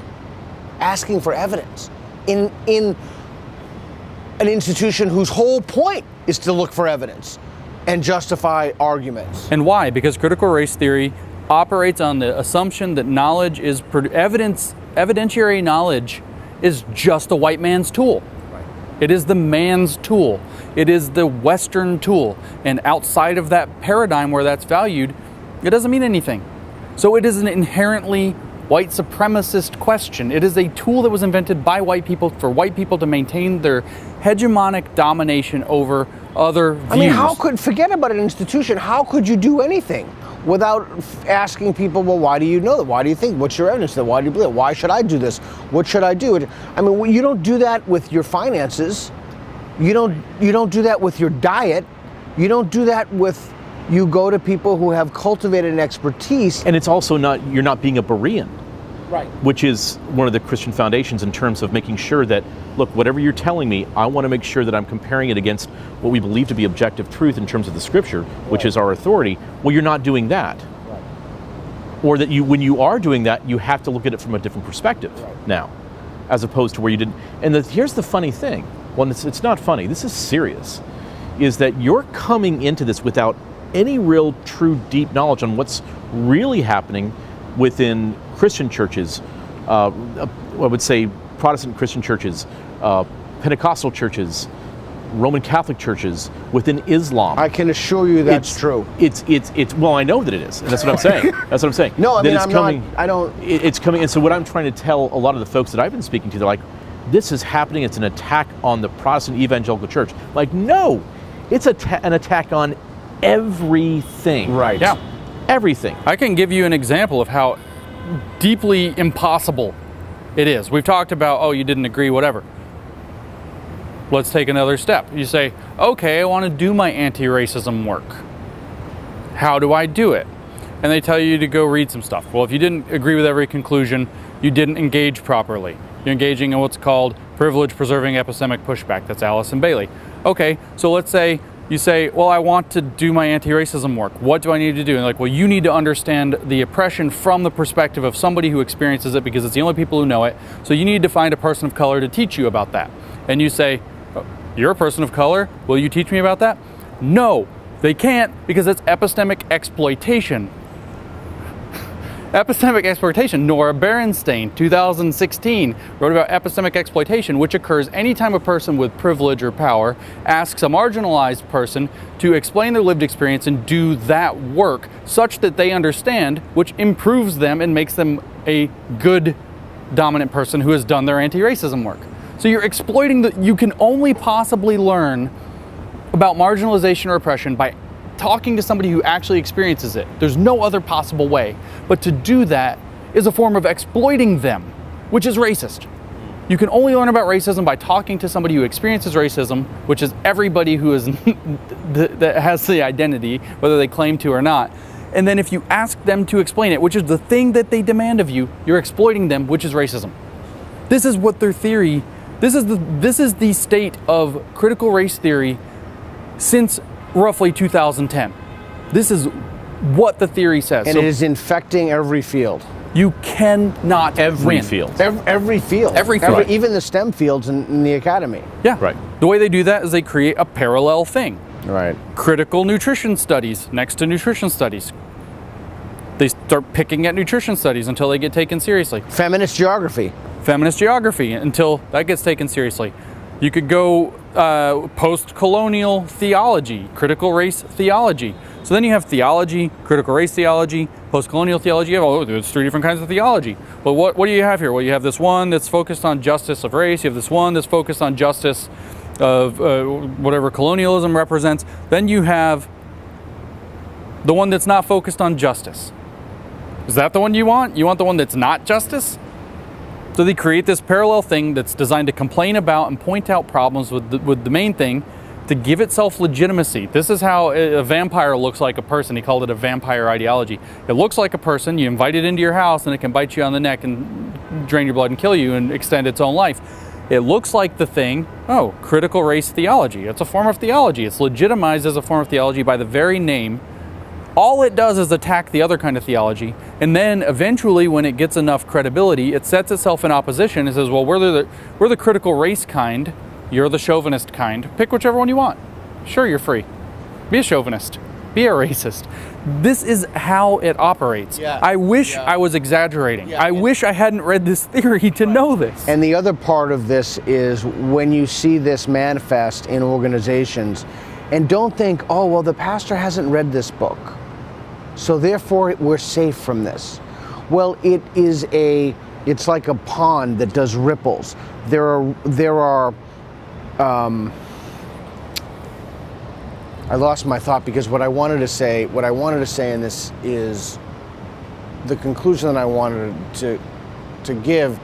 Asking for evidence in an institution whose whole point is to look for evidence and justify arguments. And why? Because critical race theory operates on the assumption that knowledge is evidence evidentiary knowledge is just a white man's tool. Right. It is the man's tool. It is the Western tool. And outside of that paradigm where that's valued, it doesn't mean anything. So it is an inherently white supremacist question. It is a tool that was invented by white people for white people to maintain their hegemonic domination over other views. I mean, forget about an institution, how could you do anything without asking people, well, why do you know that? Why do you think? What's your evidence? Why do you believe it? Why should I do this? What should I do? I mean, you don't do that with your finances. You don't do that with your diet. You don't do that with, you go to people who have cultivated an expertise. And it's also not, you're not being a Berean. Right. Which is one of the Christian foundations in terms of making sure that, look, whatever you're telling me, I want to make sure that I'm comparing it against what we believe to be objective truth in terms of the scripture, which is our authority. Well, you're not doing that. Right. Or that when you are doing that, you have to look at it from a different perspective now, as opposed to where you didn't. And here's the funny thing. Well, it's not funny. This is serious. Is that you're coming into this without any real, true, deep knowledge on what's really happening within Christian churches, I would say Protestant Christian churches, Pentecostal churches, Roman Catholic churches, within Islam. I can assure you that's true. It's well, I know that it is, and that's what I'm saying. That's what I'm saying. No, I mean, it's coming. It's coming, and so what I'm trying to tell a lot of the folks that I've been speaking to, they're like, this is happening, it's an attack on the Protestant evangelical church. Like, no, it's an attack on everything. Right. Yeah. Everything. I can give you an example of how deeply impossible it is. We've talked about, oh, you didn't agree, whatever. Let's take another step. You say, okay, I want to do my anti-racism work. How do I do it? And they tell you to go read some stuff. Well, if you didn't agree with every conclusion, you didn't engage properly. You're engaging in what's called privilege preserving epistemic pushback. That's Allison Bailey. Okay, so let's say you say, well, I want to do my anti-racism work. What do I need to do? And like, well, you need to understand the oppression from the perspective of somebody who experiences it because it's the only people who know it. So you need to find a person of color to teach you about that. And you say, oh, you're a person of color. Will you teach me about that? No, they can't because it's epistemic exploitation. Epistemic exploitation. Nora Berenstain, 2016, wrote about epistemic exploitation, which occurs anytime a person with privilege or power asks a marginalized person to explain their lived experience and do that work such that they understand, which improves them and makes them a good dominant person who has done their anti-racism work. So you're exploiting you can only possibly learn about marginalization or oppression by talking to somebody who actually experiences it. There's no other possible way. But to do that is a form of exploiting them, which is racist. You can only learn about racism by talking to somebody who experiences racism, which is everybody who is that has the identity, whether they claim to or not. And then if you ask them to explain it, which is the thing that they demand of you, you're exploiting them, which is racism. This is what their theory, this is the state of critical race theory since roughly 2010. This is what the theory says. And it is infecting every field. You cannot win. Field. Every field. Even the STEM fields in the academy. Yeah. Right. The way they do that is they create a parallel thing. Right. Critical nutrition studies next to nutrition studies. They start picking at nutrition studies until they get taken seriously. Feminist geography. Feminist geography until that gets taken seriously. You could go post-colonial theology, critical race theology. So then you have theology, critical race theology, post-colonial theology. You have, there's 3 different kinds of theology. Well, what do you have here? Well, you have this one that's focused on justice of race. You have this one that's focused on justice of whatever colonialism represents. Then you have the one that's not focused on justice. Is that the one you want? You want the one that's not justice? So they create this parallel thing that's designed to complain about and point out problems with the main thing to give itself legitimacy. This is how a vampire looks like a person. He called it a vampire ideology. It looks like a person. You invite it into your house and it can bite you on the neck and drain your blood and kill you and extend its own life. It looks like the thing, oh, critical race theology. It's a form of theology. It's legitimized as a form of theology by the very name. All it does is attack the other kind of theology, and then eventually when it gets enough credibility, it sets itself in opposition and says, well, we're the critical race kind, you're the chauvinist kind. Pick whichever one you want. Sure, you're free. Be a chauvinist. be a racist. This is how it operates. Yeah. I wish I was exaggerating. Yeah. I wish I hadn't read this theory to know this. And the other part of this is when you see this manifest in organizations, and don't think, oh, well, the pastor hasn't read this book, so therefore we're safe from this. Well, it's like a pond that does ripples. There are I lost my thought, because what I wanted to say in this is the conclusion that I wanted to give.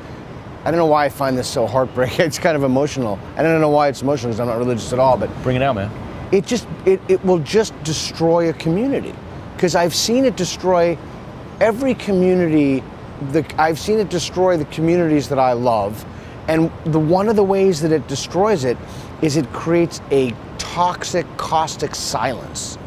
I don't know why I find this so heartbreaking. It's kind of emotional. I don't know why it's emotional, because I'm not religious at all, but Bring it out, man. it will just destroy a community. Because I've seen it destroy every community. I've seen it destroy the communities that I love, and one of the ways that it destroys it is it creates a toxic, caustic silence.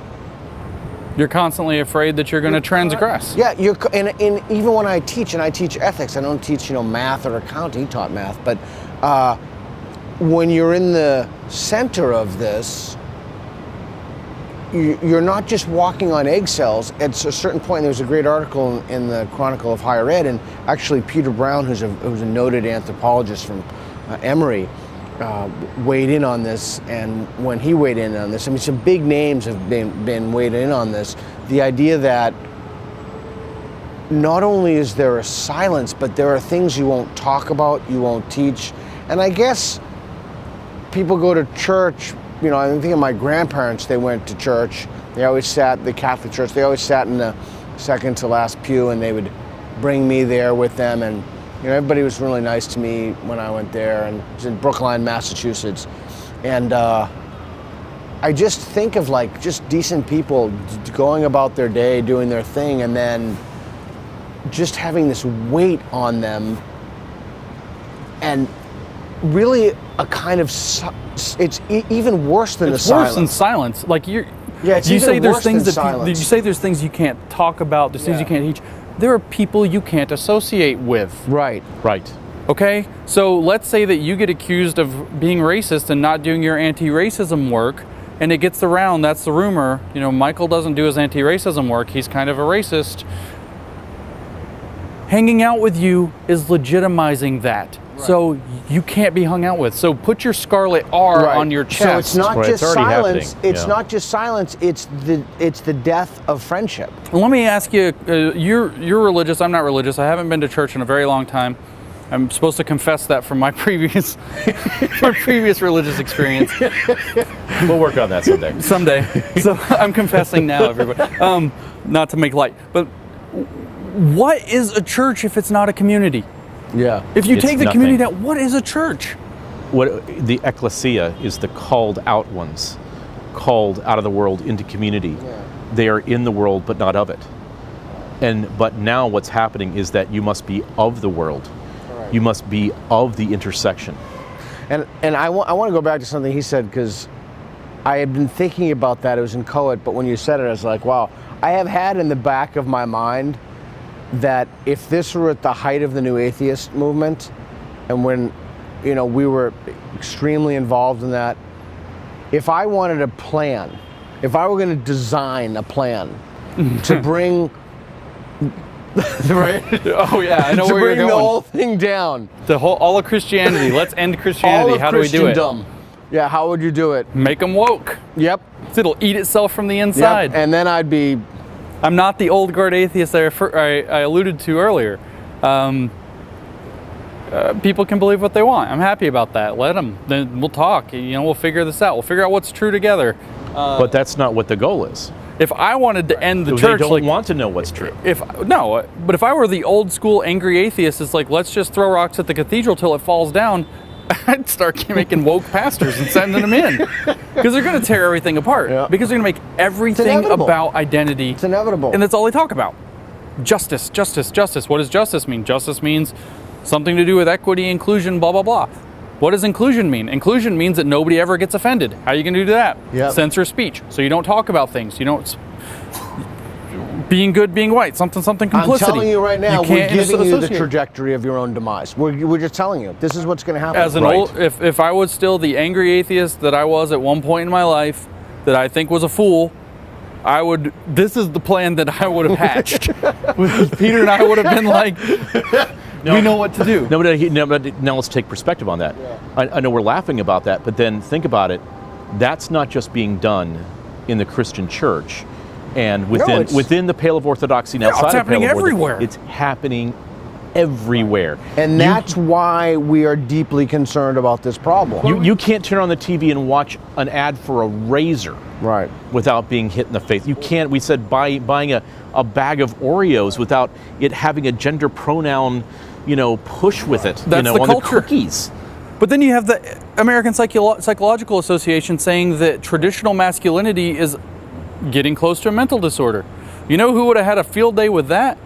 You're constantly afraid that you're going to transgress. Yeah, and even when I teach, and I teach ethics, I don't teach math or accounting. He taught math, but when you're in the center of this, you're not just walking on eggshells. At a certain point, there was a great article in the Chronicle of Higher Ed, and actually Peter Brown, who's a noted anthropologist from Emory, weighed in on this. And when he weighed in on this, I mean, some big names have been weighed in on this. The idea that not only is there a silence, but there are things you won't talk about, you won't teach. And I guess people go to church. I think of my grandparents, they went to church. They always sat, the Catholic church, they always sat in the second to last pew, and they would bring me there with them. And everybody was really nice to me when I went there, and it was in Brookline, Massachusetts. And I just think of just decent people going about their day, doing their thing, and then just having this weight on them, and really a kind of, it's even worse than the silence. It's worse than silence. Like you say there's things that you say there's things you can't talk about, there's things you can't teach. There are people you can't associate with. Right. Okay? So let's say that you get accused of being racist and not doing your anti-racism work, and it gets around, that's the rumor, Michael doesn't do his anti-racism work, he's kind of a racist. Hanging out with you is legitimizing that. Right. So you can't be hung out with. So put your scarlet R on your chest. So it's not just it's silence. It's yeah. not just silence. It's the death of friendship. Let me ask you. You're religious. I'm not religious. I haven't been to church in a very long time. I'm supposed to confess that from my previous religious experience. We'll work on that someday. Someday. So I'm confessing now, everybody. Not to make light, but what is a church if it's not a community? Yeah. If you take the nothing. community out, what is a church? What the ecclesia is, the called out ones, called out of the world into community. Yeah. They are in the world, but not of it. But now what's happening is that you must be of the world. Right. You must be of the intersection. And I want to go back to something he said, because I had been thinking about that. It was in Coet, but when you said it, I was like, wow. I have had in the back of my mind that if this were at the height of the New Atheist movement, and when we were extremely involved in that, if I wanted a plan, if I were going to design a plan to bring right, oh yeah, I know to where you're bring going. the whole thing down, all of Christianity. Let's end Christianity. all of How do we do it? Yeah, how would you do it? Make them woke. Yep. It'll eat itself from the inside. Yep. And then I'd be. I'm not the old guard atheist I alluded to earlier. People can believe what they want. I'm happy about that. Let them. Then we'll talk. We'll figure this out. We'll figure out what's true together. But that's not what the goal is. If I wanted to end the church, they don't want to know what's true. But if I were the old school angry atheist, it's like, let's just throw rocks at the cathedral till it falls down. I'd start making woke pastors and sending them in, because they're going to tear everything apart. Yeah. Because they're going to make everything about identity. It's inevitable. And that's all they talk about. Justice, justice, justice. What does justice mean? Justice means something to do with equity, inclusion, blah, blah, blah. What does inclusion mean? Inclusion means that nobody ever gets offended. How are you going to do that? Yep. Censor speech. So you don't talk about things. You don't. Being good, being white, something, complicity. I'm telling you right now, we're giving you the trajectory of your own demise. We're just telling you, this is what's going to happen. As an if I was still the angry atheist that I was at one point in my life, that I think was a fool, this is the plan that I would have hatched. Peter and I would have been like, we know what to do. Now let's take perspective on that. Yeah. I know we're laughing about that, but then think about it. That's not just being done in the Christian church and within the pale of orthodoxy and outside it's of the pale happening of everywhere. It's happening everywhere. And that's why we are deeply concerned about this problem. You can't turn on the TV and watch an ad for a razor without being hit in the face. You can't, we said, buying a bag of Oreos without it having a gender pronoun, push with it, that's the on culture. the cookies. But then you have the American Psychological Association saying that traditional masculinity is getting close to a mental disorder. You know who would have had a field day with that?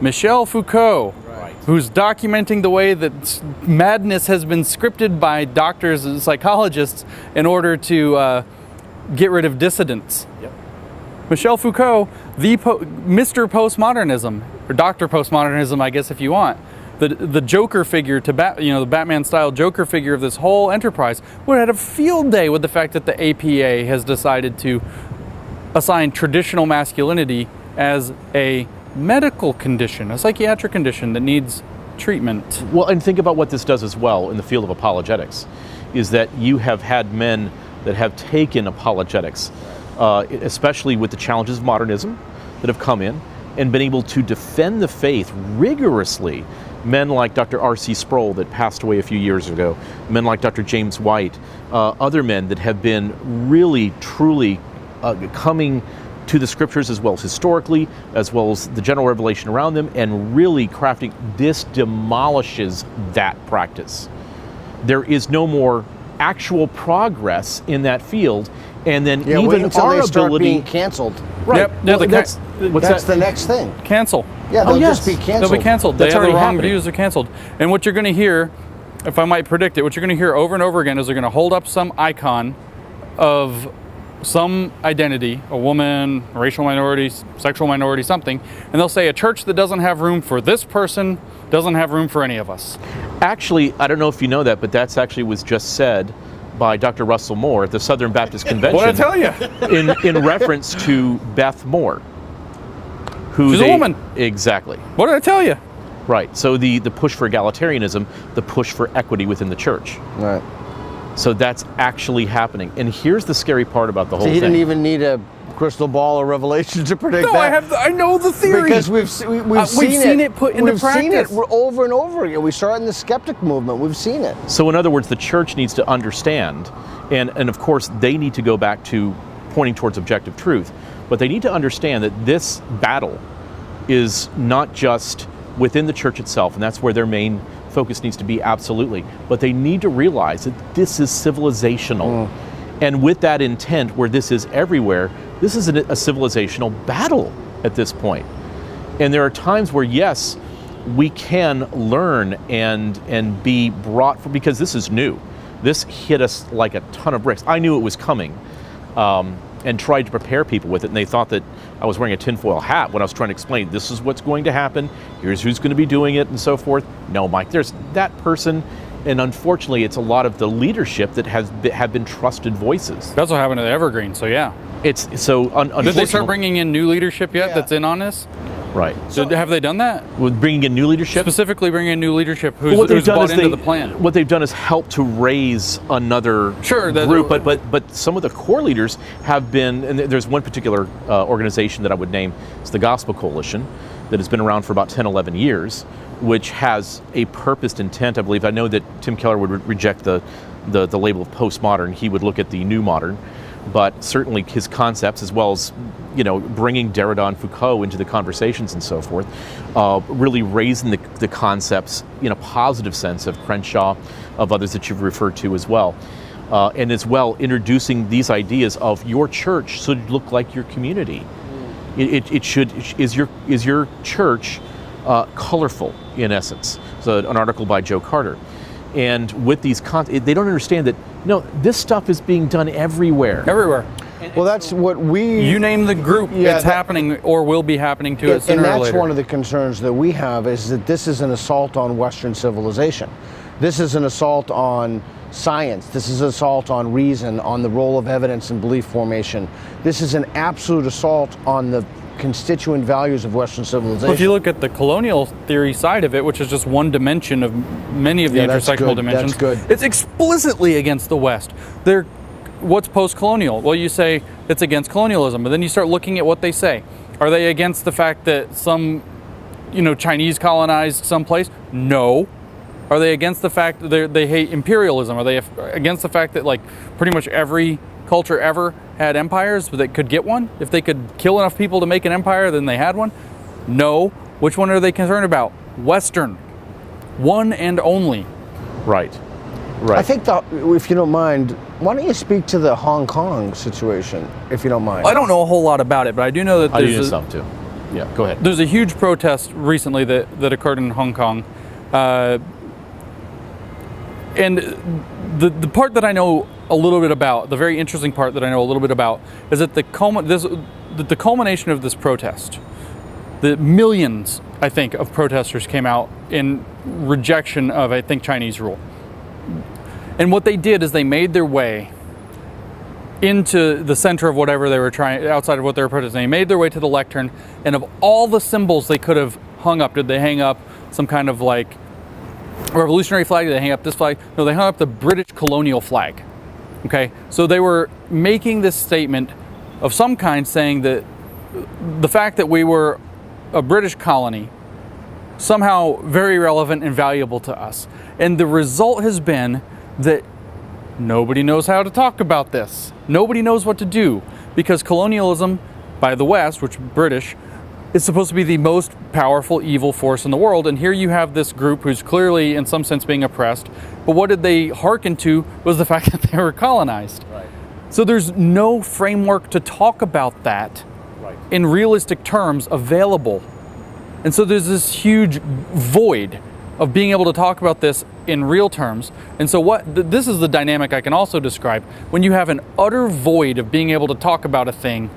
Michel Foucault, who's documenting the way that madness has been scripted by doctors and psychologists in order to get rid of dissidents. Yep. Michel Foucault, Mr. Postmodernism, or Dr. Postmodernism, I guess if you want, the Joker figure to the Batman-style Joker figure of this whole enterprise, would have had a field day with the fact that the APA has decided to assign traditional masculinity as a medical condition, a psychiatric condition that needs treatment. Well, and think about what this does as well in the field of apologetics, is that you have had men that have taken apologetics, especially with the challenges of modernism that have come in, and been able to defend the faith rigorously. Men like Dr. R.C. Sproul that passed away a few years ago, men like Dr. James White, other men that have been really, truly coming to the scriptures as well as historically, as well as the general revelation around them, and really crafting. This demolishes that practice. There is no more actual progress in that field, and then even until our they start ability being canceled. Right. Yep. Well, that's the next thing. Cancel. Yeah, they'll just be canceled. They'll be canceled. That's they have the already wrong happening. views. They're canceled. And what you're going to hear, if I might predict it, what you're going to hear over and over again is they're going to hold up some icon of some identity, a woman, a racial minority, sexual minority, something, and they'll say a church that doesn't have room for this person doesn't have room for any of us. Actually, I don't know if you know that, but that's actually was just said by Dr. Russell Moore at the Southern Baptist Convention. What did I tell you? in reference to Beth Moore. She's a woman. Exactly. What did I tell you? Right. So the push for egalitarianism, the push for equity within the church. Right. So that's actually happening. And here's the scary part about the whole thing. He didn't even need a crystal ball or revelation to predict that. No, I know the theory. Because we've seen it put into practice. We've seen it over and over again. We saw it in the skeptic movement. We've seen it. So in other words, the church needs to understand, and of course they need to go back to pointing towards objective truth, but they need to understand that this battle is not just within the church itself, and that's where their main focus needs to be, absolutely. But they need to realize that this is civilizational. And with that intent, where this is everywhere, this is a civilizational battle at this point. And there are times where, yes, we can learn and be brought for, because this is new. This hit us like a ton of bricks. I knew it was coming and tried to prepare people with it, and they thought that I was wearing a tinfoil hat when I was trying to explain this is what's going to happen, here's who's going to be doing it, and so forth. No, Mike, there's that person, and unfortunately it's a lot of the leadership that have been trusted voices. That's what happened to the Evergreen, so yeah. It's so Did they start bringing in new leadership yet that's in on this? Right. So have they done that? With bringing in new leadership? Specifically bringing in new leadership who's bought into the plan. What they've done is help to raise another group, but some of the core leaders have been, and there's one particular organization that I would name, it's the Gospel Coalition, that has been around for about 10, 11 years, which has a purposed intent, I believe. I know that Tim Keller would reject the label of postmodern. He would look at the new modern. But certainly his concepts, as well as bringing Derrida and Foucault into the conversations and so forth, really raising the concepts in a positive sense of Crenshaw, of others that you've referred to as well, and as well introducing these ideas of your church should look like your community. It should is your church colorful in essence. So an article by Joe Carter. And with these they don't understand that this stuff is being done everywhere. Everywhere. Well, that's what you name the group it's happening or will be happening to us sooner or later. And that's one of the concerns that we have, is that this is an assault on Western civilization. This is an assault on science. This is an assault on reason, on the role of evidence in belief formation. This is an absolute assault on the constituent values of Western civilization. Well, if you look at the colonial theory side of it, which is just one dimension of many of the intersectional dimensions, it's explicitly against the West. What's post-colonial? Well, you say it's against colonialism, but then you start looking at what they say. Are they against the fact that some, Chinese colonized someplace? No. Are they against the fact that they hate imperialism? Are they against the fact that pretty much every culture ever had empires that could get one? If they could kill enough people to make an empire, then they had one? No. Which one are they concerned about? Western. One and only. Right. I think, if you don't mind, why don't you speak to the Hong Kong situation, if you don't mind? I don't know a whole lot about it, but I do know that I do know some too. Yeah, go ahead. There's a huge protest recently that occurred in Hong Kong. And the part that I know a little bit about, the very interesting part that I know a little bit about, is that the culmination of this protest, the millions, I think, of protesters came out in rejection of, I think, Chinese rule. And what they did is they made their way into the center of whatever they were outside of what they were protesting. They made their way to the lectern, and of all the symbols they could have hung up, did they hang up some kind of revolutionary flag? Did they hang up this flag? No, they hung up the British colonial flag. Okay, so they were making this statement of some kind, saying that the fact that we were a British colony somehow very relevant and valuable to us. And the result has been that nobody knows how to talk about this. Nobody knows what to do, because colonialism by the West, which British, is supposed to be the most powerful evil force in the world. And here you have this group who's clearly in some sense being oppressed. But what did they hearken to was the fact that they were colonized. Right. So there's no framework to talk about that in realistic terms available. And so there's this huge void of being able to talk about this in real terms. And so this is the dynamic I can also describe. When you have an utter void of being able to talk about a thing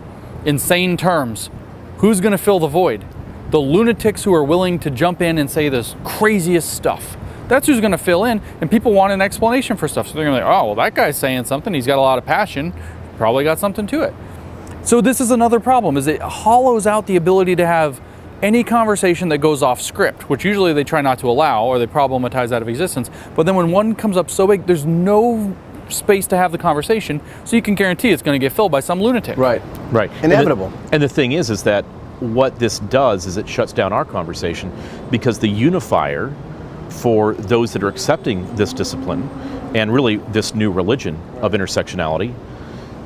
in sane terms, who's going to fill the void? The lunatics who are willing to jump in and say this craziest stuff. That's who's going to fill in, and people want an explanation for stuff. So they're going to be like, oh, well, that guy's saying something. He's got a lot of passion. Probably got something to it. So this is another problem, is it hollows out the ability to have any conversation that goes off script, which usually they try not to allow, or they problematize out of existence. But then when one comes up so big, there's no space to have the conversation, so you can guarantee it's going to get filled by some lunatic. Right. Inevitable. And the thing is that what this does is it shuts down our conversation, because the unifier for those that are accepting this discipline and really this new religion of intersectionality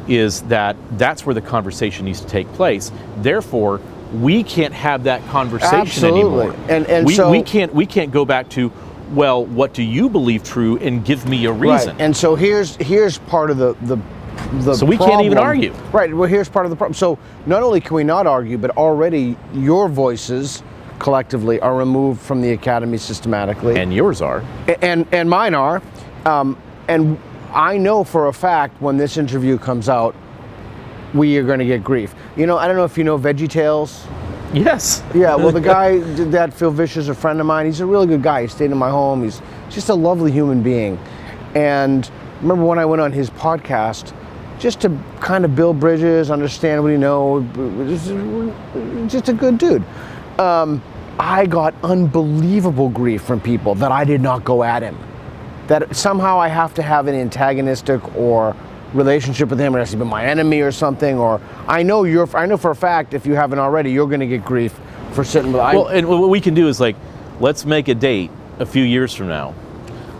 is that that's where the conversation needs to take place. Therefore, we can't have that conversation anymore. And we can't go back to, well, what do you believe true, and give me a reason. Right. And so here's part of the so we problem. Can't even argue. Right. Well, here's part of the problem. So not only can we not argue, but already your voices collectively are removed from the academy systematically. And yours are. And mine are. And I know for a fact when this interview comes out, we are going to get grief. I don't know if you know VeggieTales. Yes. Yeah, well, the guy did that, Phil Vischer's a friend of mine. He's a really good guy. He stayed in my home. He's just a lovely human being. And remember when I went on his podcast, just to kind of build bridges, understand what he knows, just a good dude. I got unbelievable grief from people that I did not go at him. That somehow I have to have an antagonistic or relationship with him, or has to be my enemy or something. Or I know for a fact, if you haven't already, you're going to get grief for sitting with. Well, and what we can do is let's make a date a few years from now.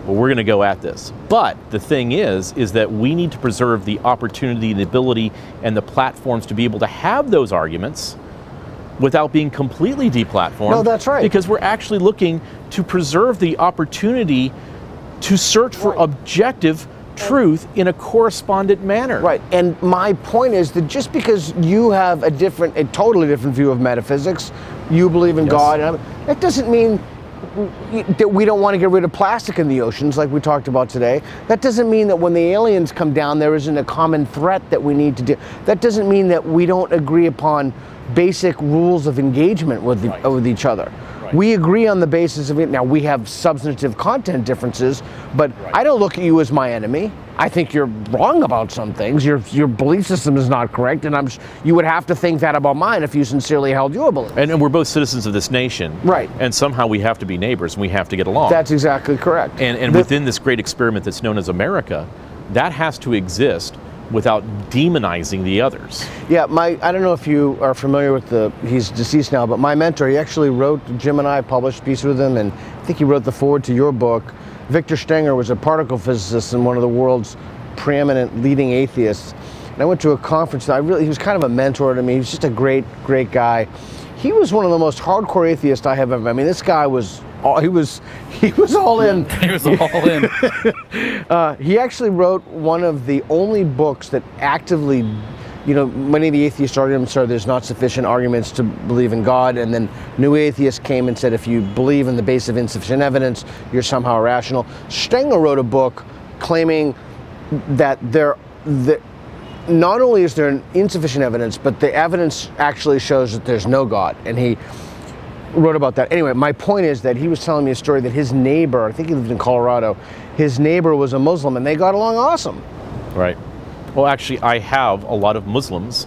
Well, we're going to go at this. But the thing is that we need to preserve the opportunity, the ability, and the platforms to be able to have those arguments without being completely deplatformed. No, that's right. Because we're actually looking to preserve the opportunity to search for objective truth in a correspondent manner. Right. And my point is that just because you have a totally different view of metaphysics, you believe in God, that doesn't mean that we don't want to get rid of plastic in the oceans like we talked about today. That doesn't mean that when the aliens come down, there isn't a common threat that we need to do. That doesn't mean that we don't agree upon basic rules of engagement with each other. Right. We agree on the basis of it. Now, we have substantive content differences, But I don't look at you as my enemy. I think you're wrong about some things. Your belief system is not correct, and you would have to think that about mine if you sincerely held your belief. And we're both citizens of this nation. Right. And somehow we have to be neighbors, and we have to get along. That's exactly correct. And within this great experiment that's known as America, that has to exist without demonizing the others. Yeah, I don't know if you are familiar with he's deceased now, but my mentor, he actually wrote, Jim and I published a piece with him, and I think he wrote the foreword to your book. Victor Stenger was a particle physicist and one of the world's preeminent leading atheists. And I went to a conference, he was kind of a mentor to me. He was just a great, great guy. He was one of the most hardcore atheists I have ever, this guy was, he was all in. He was all in. He actually wrote one of the only books that actively, many of the atheist arguments are there's not sufficient arguments to believe in God, and then new atheists came and said if you believe in the base of insufficient evidence, you're somehow irrational. Stenger wrote a book claiming that not only is there insufficient evidence, but the evidence actually shows that there's no God, and he wrote about that. Anyway, my point is that he was telling me a story that his neighbor, I think he lived in Colorado, his neighbor was a Muslim, and they got along awesome. Right. Well, actually, I have a lot of Muslims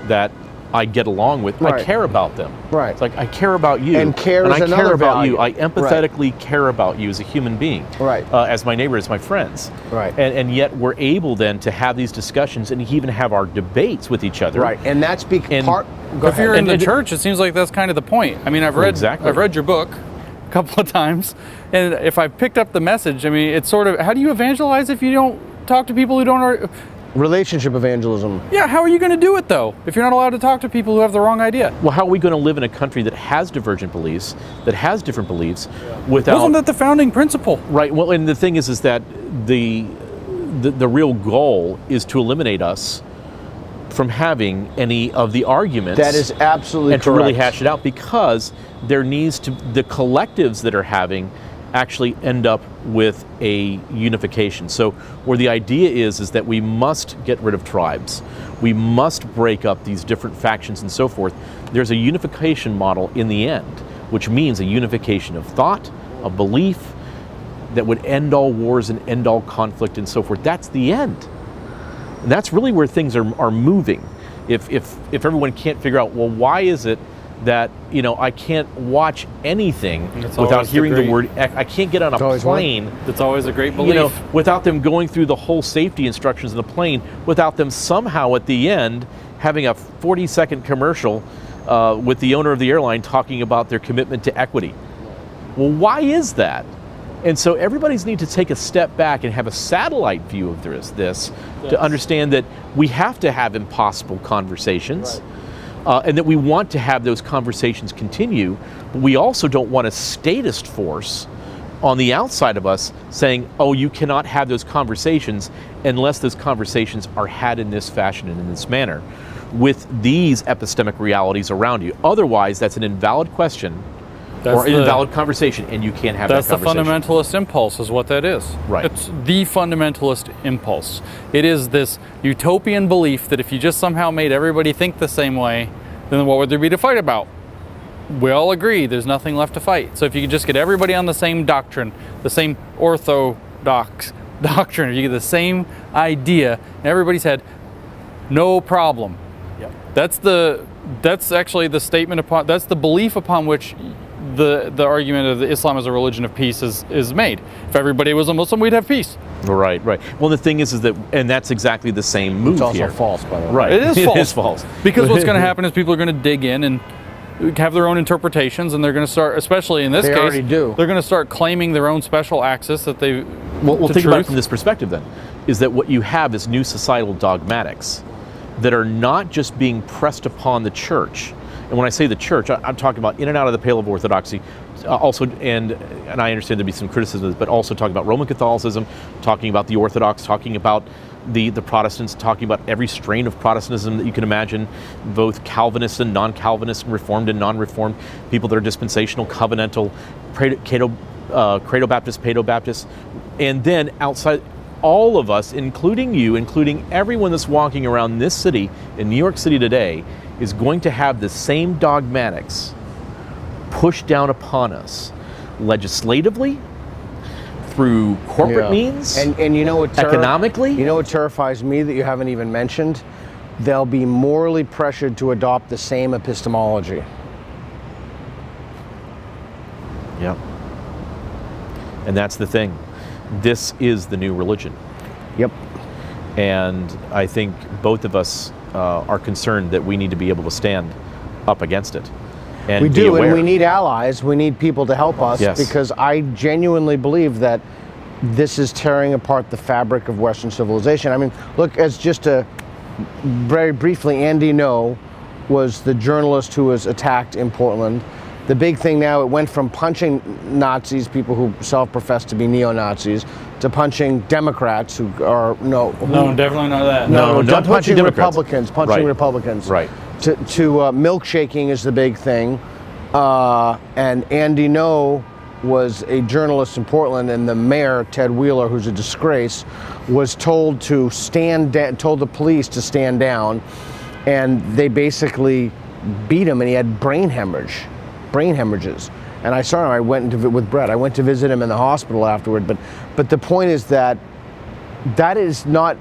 that I get along with. Right. I care about them. Right. It's like I care about you. And care is I care another about value. you. I empathetically care about you as a human being. Right. As my neighbor, as my friends. Right. And yet we're able then to have these discussions and even have our debates with each other. Right. And that's part. If you're in the church, it seems like that's kind of the point. I've read your book a couple of times, and if I picked up the message, it's sort of, how do you evangelize if you don't talk to people who don't? Relationship evangelism. Yeah, how are you going to do it though if you're not allowed to talk to people who have the wrong idea? Well, how are we going to live in a country that has divergent beliefs, that has different beliefs, without? Wasn't that the founding principle? Right. Well, and the thing is that the real goal is to eliminate us from having any of the arguments. That is absolutely and correct. to really hash it out, because there needs to, the collectives that are having actually end up with a unification. So where the idea is that we must get rid of tribes. We must break up these different factions and so forth. There's a unification model in the end, which means a unification of thought, of belief, that would end all wars and end all conflict and so forth. That's the end. And that's really where things are moving. If everyone can't figure out, well, why is it that I can't watch anything without hearing the word, I can't get on a plane. That's always a great belief. Without them going through the whole safety instructions of the plane, without them somehow at the end having a 40-second commercial with the owner of the airline talking about their commitment to equity. Well, why is that? And so everybody's need to take a step back and have a satellite view of this to understand that we have to have impossible conversations. Right. And that we want to have those conversations continue, but we also don't want a statist force on the outside of us saying, oh, you cannot have those conversations unless those conversations are had in this fashion and in this manner with these epistemic realities around you. Otherwise, that's an invalid question or an invalid conversation, and you can't have that conversation. That's the fundamentalist impulse is what that is. Right. It's the fundamentalist impulse. It is this utopian belief that if you just somehow made everybody think the same way, then what would there be to fight about? We all agree there's nothing left to fight. So if you could just get everybody on the same doctrine, the same orthodox doctrine, if you get the same idea in everybody's head, no problem. Yep. That's actually the statement upon, that's the belief upon which the argument of Islam as a religion of peace is made. If everybody was a Muslim, we'd have peace. Right. Well, the thing is that, and that's exactly the same move here. It's also false, by the way. Right. It is false. It is false. Because what's going to happen is people are going to dig in and have their own interpretations, and they're going to start, especially in this case, already do. They're going to start claiming their own special access that they. Well, think about it from this perspective then, is that what you have is new societal dogmatics that are not just being pressed upon the church. And when I say the church, I'm talking about in and out of the pale of orthodoxy, also, and I understand there'd be some criticism, but also talking about Roman Catholicism, talking about the Orthodox, talking about the Protestants, talking about every strain of Protestantism that you can imagine, both Calvinists and non-Calvinists, Reformed and non-Reformed, people that are dispensational, covenantal, Credo Baptist, Paedo Baptist, and then outside, all of us, including you, including everyone that's walking around this city, in New York City today, is going to have the same dogmatics pushed down upon us legislatively, through corporate means, and you know what economically. You know what terrifies me that you haven't even mentioned? They'll be morally pressured to adopt the same epistemology. Yep. And that's the thing. This is the new religion. Yep. And I think both of us are concerned that we need to be able to stand up against it. And we do, aware. and we need allies. We need people to help us, Yes. because I genuinely believe that this is tearing apart the fabric of Western civilization. I mean, look, as just a very briefly, Andy Ngo was the journalist who was attacked in Portland. The big thing now, it went from punching Nazis, people who self-profess to be neo-Nazis, to punching Democrats who are No, definitely not that. No, don't punch punching Democrats. Republicans, punching Republicans. Right. To milkshaking is the big thing. And Andy Ngo was a journalist in Portland, and the mayor, Ted Wheeler, who's a disgrace, was told to told the police to stand down, and they basically beat him, and he had brain hemorrhages. And I saw him. I went with Brett. I went to visit him in the hospital afterward. But the point is that is not,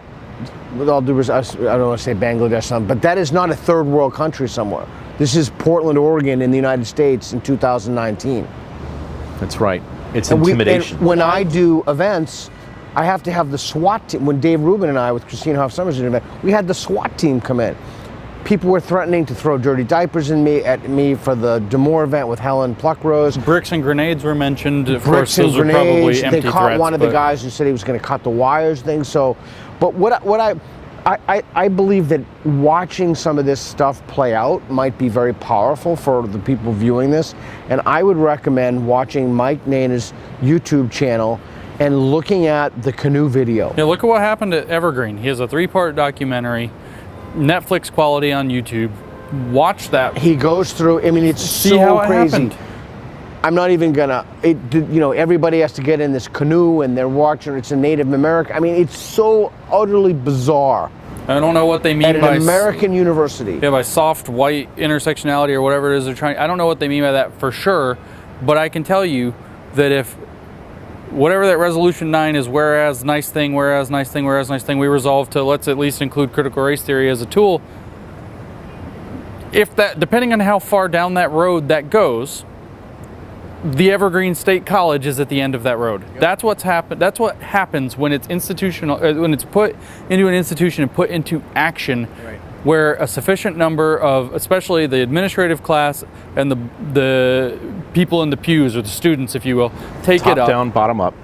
with all due respect, I don't want to say Bangladesh, but that is not a third world country somewhere. This is Portland, Oregon, in the United States in 2019. That's right. It's intimidation. And when I do events, I have to have the SWAT team. When Dave Rubin and I, with Christine Hoff Summers, did an event, we had the SWAT team come in. People were threatening to throw dirty diapers at me for the Demore event with Helen Pluckrose. Bricks and grenades were mentioned. Of Bricks course, those and are probably grenades. empty They caught threats, one of the guys who said he was going to cut the wires thing. So, but I believe that watching some of this stuff play out might be very powerful for the people viewing this. And I would recommend watching Mike Nana's YouTube channel and looking at the canoe video. Yeah, look at what happened at Evergreen. He has a 3-part documentary, Netflix quality on YouTube. Watch that. He goes through, I mean, it's See how it crazy. happened. I'm not even gonna, everybody has to get in this canoe and they're watching, it's a Native American. I mean, it's so utterly bizarre. I don't know what they mean At by an American university. by soft white intersectionality or whatever it is they're trying. I don't know what they mean by that for sure, but I can tell you that if whatever that resolution 9 is, whereas nice thing, whereas nice thing, whereas nice thing, we resolve to let's at least include critical race theory as a tool. If that, depending on how far down that road that goes, the Evergreen State College is at the end of that road. Yep. That's what's happened. That's what happens when it's institutional, when it's put into an institution and put into action, right, where a sufficient number of, especially the administrative class and the people in the pews, or the students, if you will, take Top it up. Top down, bottom up.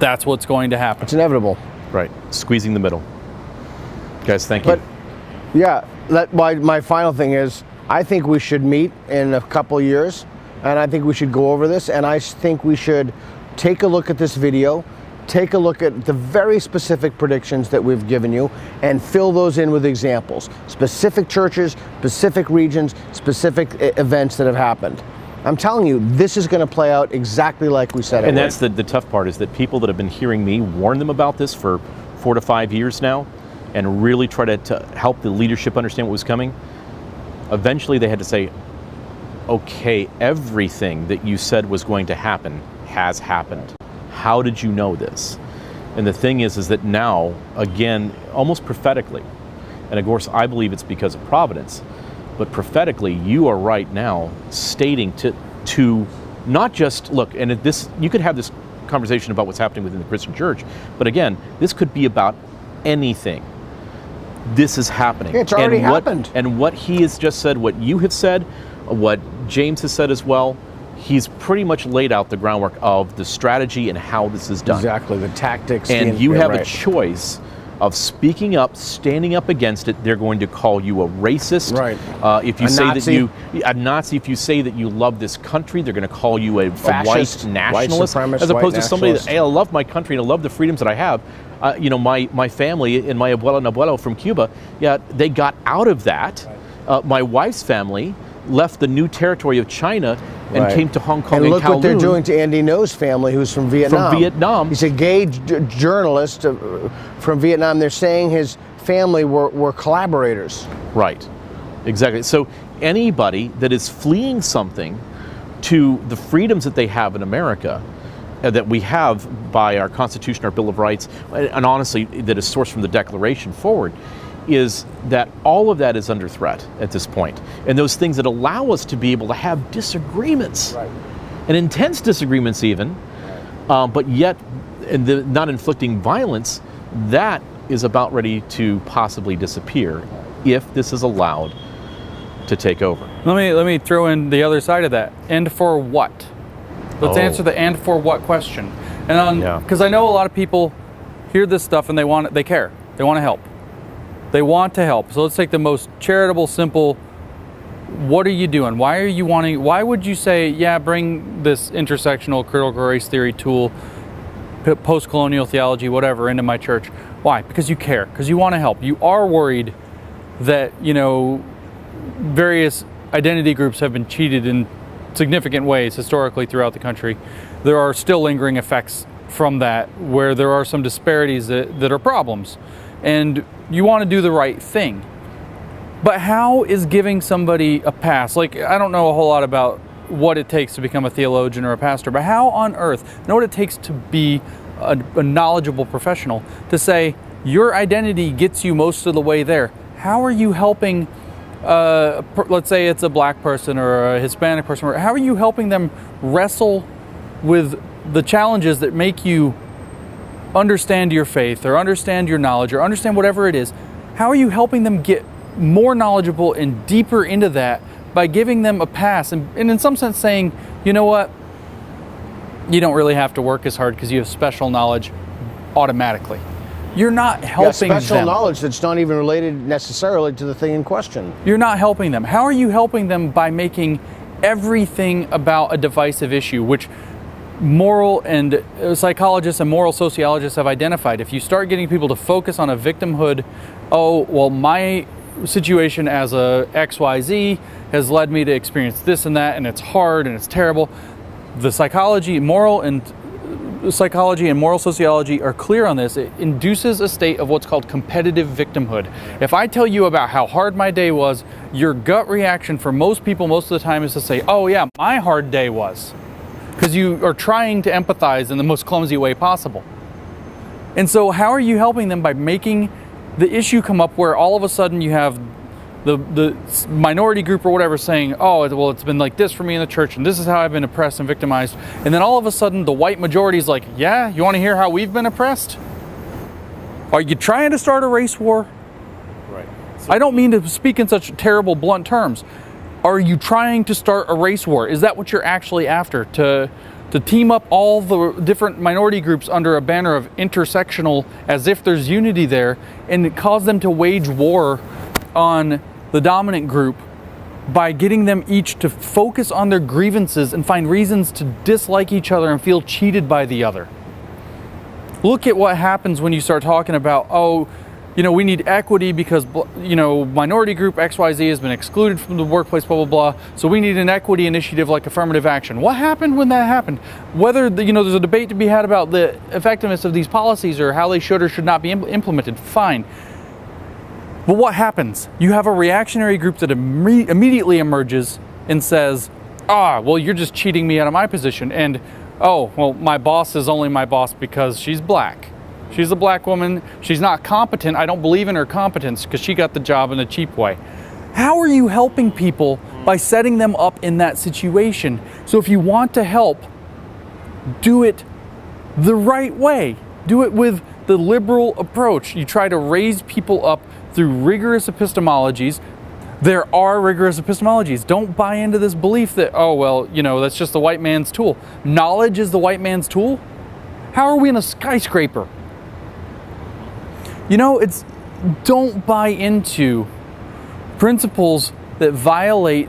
That's what's going to happen. It's inevitable. Right. Squeezing the middle. Guys, thank you. But yeah, my final thing is, I think we should meet in a couple years. And I think we should go over this, and I think we should take a look at this video, take a look at the very specific predictions that we've given you, and fill those in with examples. Specific churches, specific regions, specific events that have happened. I'm telling you, this is going to play out exactly like we said it would. And that's the tough part, is that people that have been hearing me warn them about this for 4 to 5 years now, and really try to help the leadership understand what was coming, eventually they had to say, okay, everything that you said was going to happen has happened. How did you know this? And the thing is that now, again, almost prophetically, and of course I believe it's because of providence, but prophetically you are right now stating to not just, look, and this, you could have this conversation about what's happening within the Christian church, but again, this could be about anything. This is happening. It's already happened. And what he has just said, what you have said, what James has said as well, he's pretty much laid out the groundwork of the strategy and how this is done. Exactly, the tactics. And you have a choice of speaking up, standing up against it. They're going to call you a racist. Right. If you say that a Nazi, if you say that you love this country, they're going to call you a fascist, white nationalist, white supremacist, as opposed to somebody that, nationalist. hey, I love my country and I love the freedoms that I have. My family and my abuelo and abuelo from Cuba, yeah, they got out of that. My wife's family left the new territory of China and came to Hong Kong and look Kowloon. what they're doing to Andy Ngo's family, who's from Vietnam. From Vietnam. He's a gay journalist from Vietnam. They're saying his family were collaborators. Right, exactly. So anybody that is fleeing something to the freedoms that they have in America that we have by our Constitution, our Bill of Rights, and honestly, that is sourced from the Declaration forward, is that all of that is under threat at this point. And those things that allow us to be able to have disagreements, Right. and intense disagreements even, but yet not inflicting violence, that is about ready to possibly disappear if this is allowed to take over. Let me throw in the other side of that. And for what? Let's Oh. answer the "and for what" question. And Yeah. because I know a lot of people hear this stuff and they care. They want to help. They want to help. So let's take the most charitable, simple. What are you doing? Why are you wanting? Why would you say, yeah, bring this intersectional critical race theory tool, post-colonial theology, whatever, into my church? Why? Because you care. Because you want to help. You are worried that, various identity groups have been cheated in significant ways historically throughout the country. There are still lingering effects from that where there are some disparities that are problems. And you want to do the right thing. But how is giving somebody a pass? Like, I don't know a whole lot about what it takes to become a theologian or a pastor, but how on earth, know what it takes to be a knowledgeable professional, to say your identity gets you most of the way there. How are you helping, let's say it's a black person or a Hispanic person, how are you helping them wrestle with the challenges that make you understand your faith or understand your knowledge or understand whatever it is? How are you helping them get more knowledgeable and deeper into that by giving them a pass and in some sense saying, you know what, you don't really have to work as hard because you have special knowledge automatically. You're not helping them. Special knowledge that's not even related necessarily to the thing in question. You're not helping them. How are you helping them by making everything about a divisive issue, which moral and psychologists and moral sociologists have identified? If you start getting people to focus on a victimhood, oh, well, my situation as a XYZ has led me to experience this and that, and it's hard and it's terrible. The psychology, moral and moral sociology are clear on this. It induces a state of what's called competitive victimhood. If I tell you about how hard my day was, your gut reaction for most people most of the time is to say, oh yeah, my hard day was. Because you are trying to empathize in the most clumsy way possible. And so how are you helping them by making the issue come up where all of a sudden you have the minority group or whatever saying, oh, well, it's been like this for me in the church and this is how I've been oppressed and victimized. And then all of a sudden the white majority is like, yeah, you want to hear how we've been oppressed? Are you trying to start a race war? Right. I don't mean to speak in such terrible, blunt terms. Are you trying to start a race war? Is that what you're actually after? To team up all the different minority groups under a banner of intersectional as if there's unity there and cause them to wage war on the dominant group by getting them each to focus on their grievances and find reasons to dislike each other and feel cheated by the other? Look at what happens when you start talking about, oh, we need equity because, minority group XYZ has been excluded from the workplace, blah, blah, blah. So we need an equity initiative like affirmative action. What happened when that happened? Whether, there's a debate to be had about the effectiveness of these policies or how they should or should not be implemented, fine. But what happens? You have a reactionary group that immediately emerges and says, well, you're just cheating me out of my position. And, oh, well, my boss is only my boss because she's black. She's a black woman. She's not competent. I don't believe in her competence because she got the job in a cheap way. How are you helping people by setting them up in that situation? So if you want to help, do it the right way. Do it with the liberal approach. You try to raise people up through rigorous epistemologies. There are rigorous epistemologies. Don't buy into this belief that, oh, well, that's just the white man's tool. Knowledge is the white man's tool? How are we in a skyscraper? Don't buy into principles that violate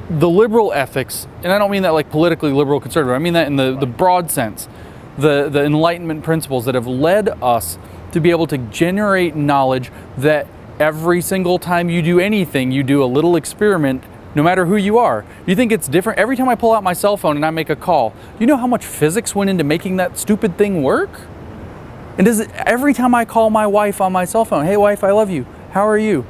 the liberal ethics, and I don't mean that like politically liberal conservative, I mean that in the broad sense, the Enlightenment principles that have led us to be able to generate knowledge that every single time you do anything, you do a little experiment, no matter who you are. You think it's different? Every time I pull out my cell phone and I make a call, you know how much physics went into making that stupid thing work? And every time I call my wife on my cell phone, hey wife, I love you, how are you?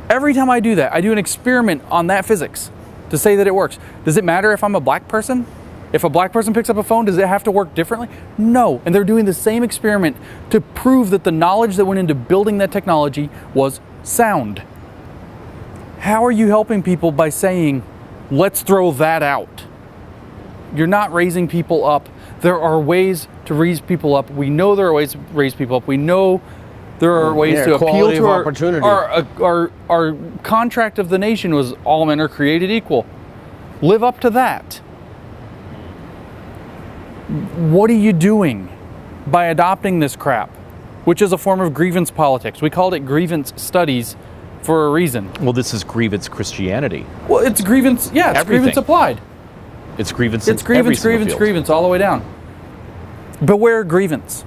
Every time I do that, I do an experiment on that physics to say that it works. Does it matter if I'm a black person? If a black person picks up a phone, does it have to work differently? No. And they're doing the same experiment to prove that the knowledge that went into building that technology was sound. How are you helping people by saying, let's throw that out? You're not raising people up. There are ways to raise people up. We know there are ways to raise people up. We know there are ways to appeal to our contract of the nation was all men are created equal. Live up to that. What are you doing by adopting this crap, which is a form of grievance politics? We called it grievance studies for a reason. Well, this is grievance Christianity. Well, it's grievance, yeah, it's Everything. grievance applied. It's grievance. It's grievance, grievance, grievance all the way down. Beware grievance.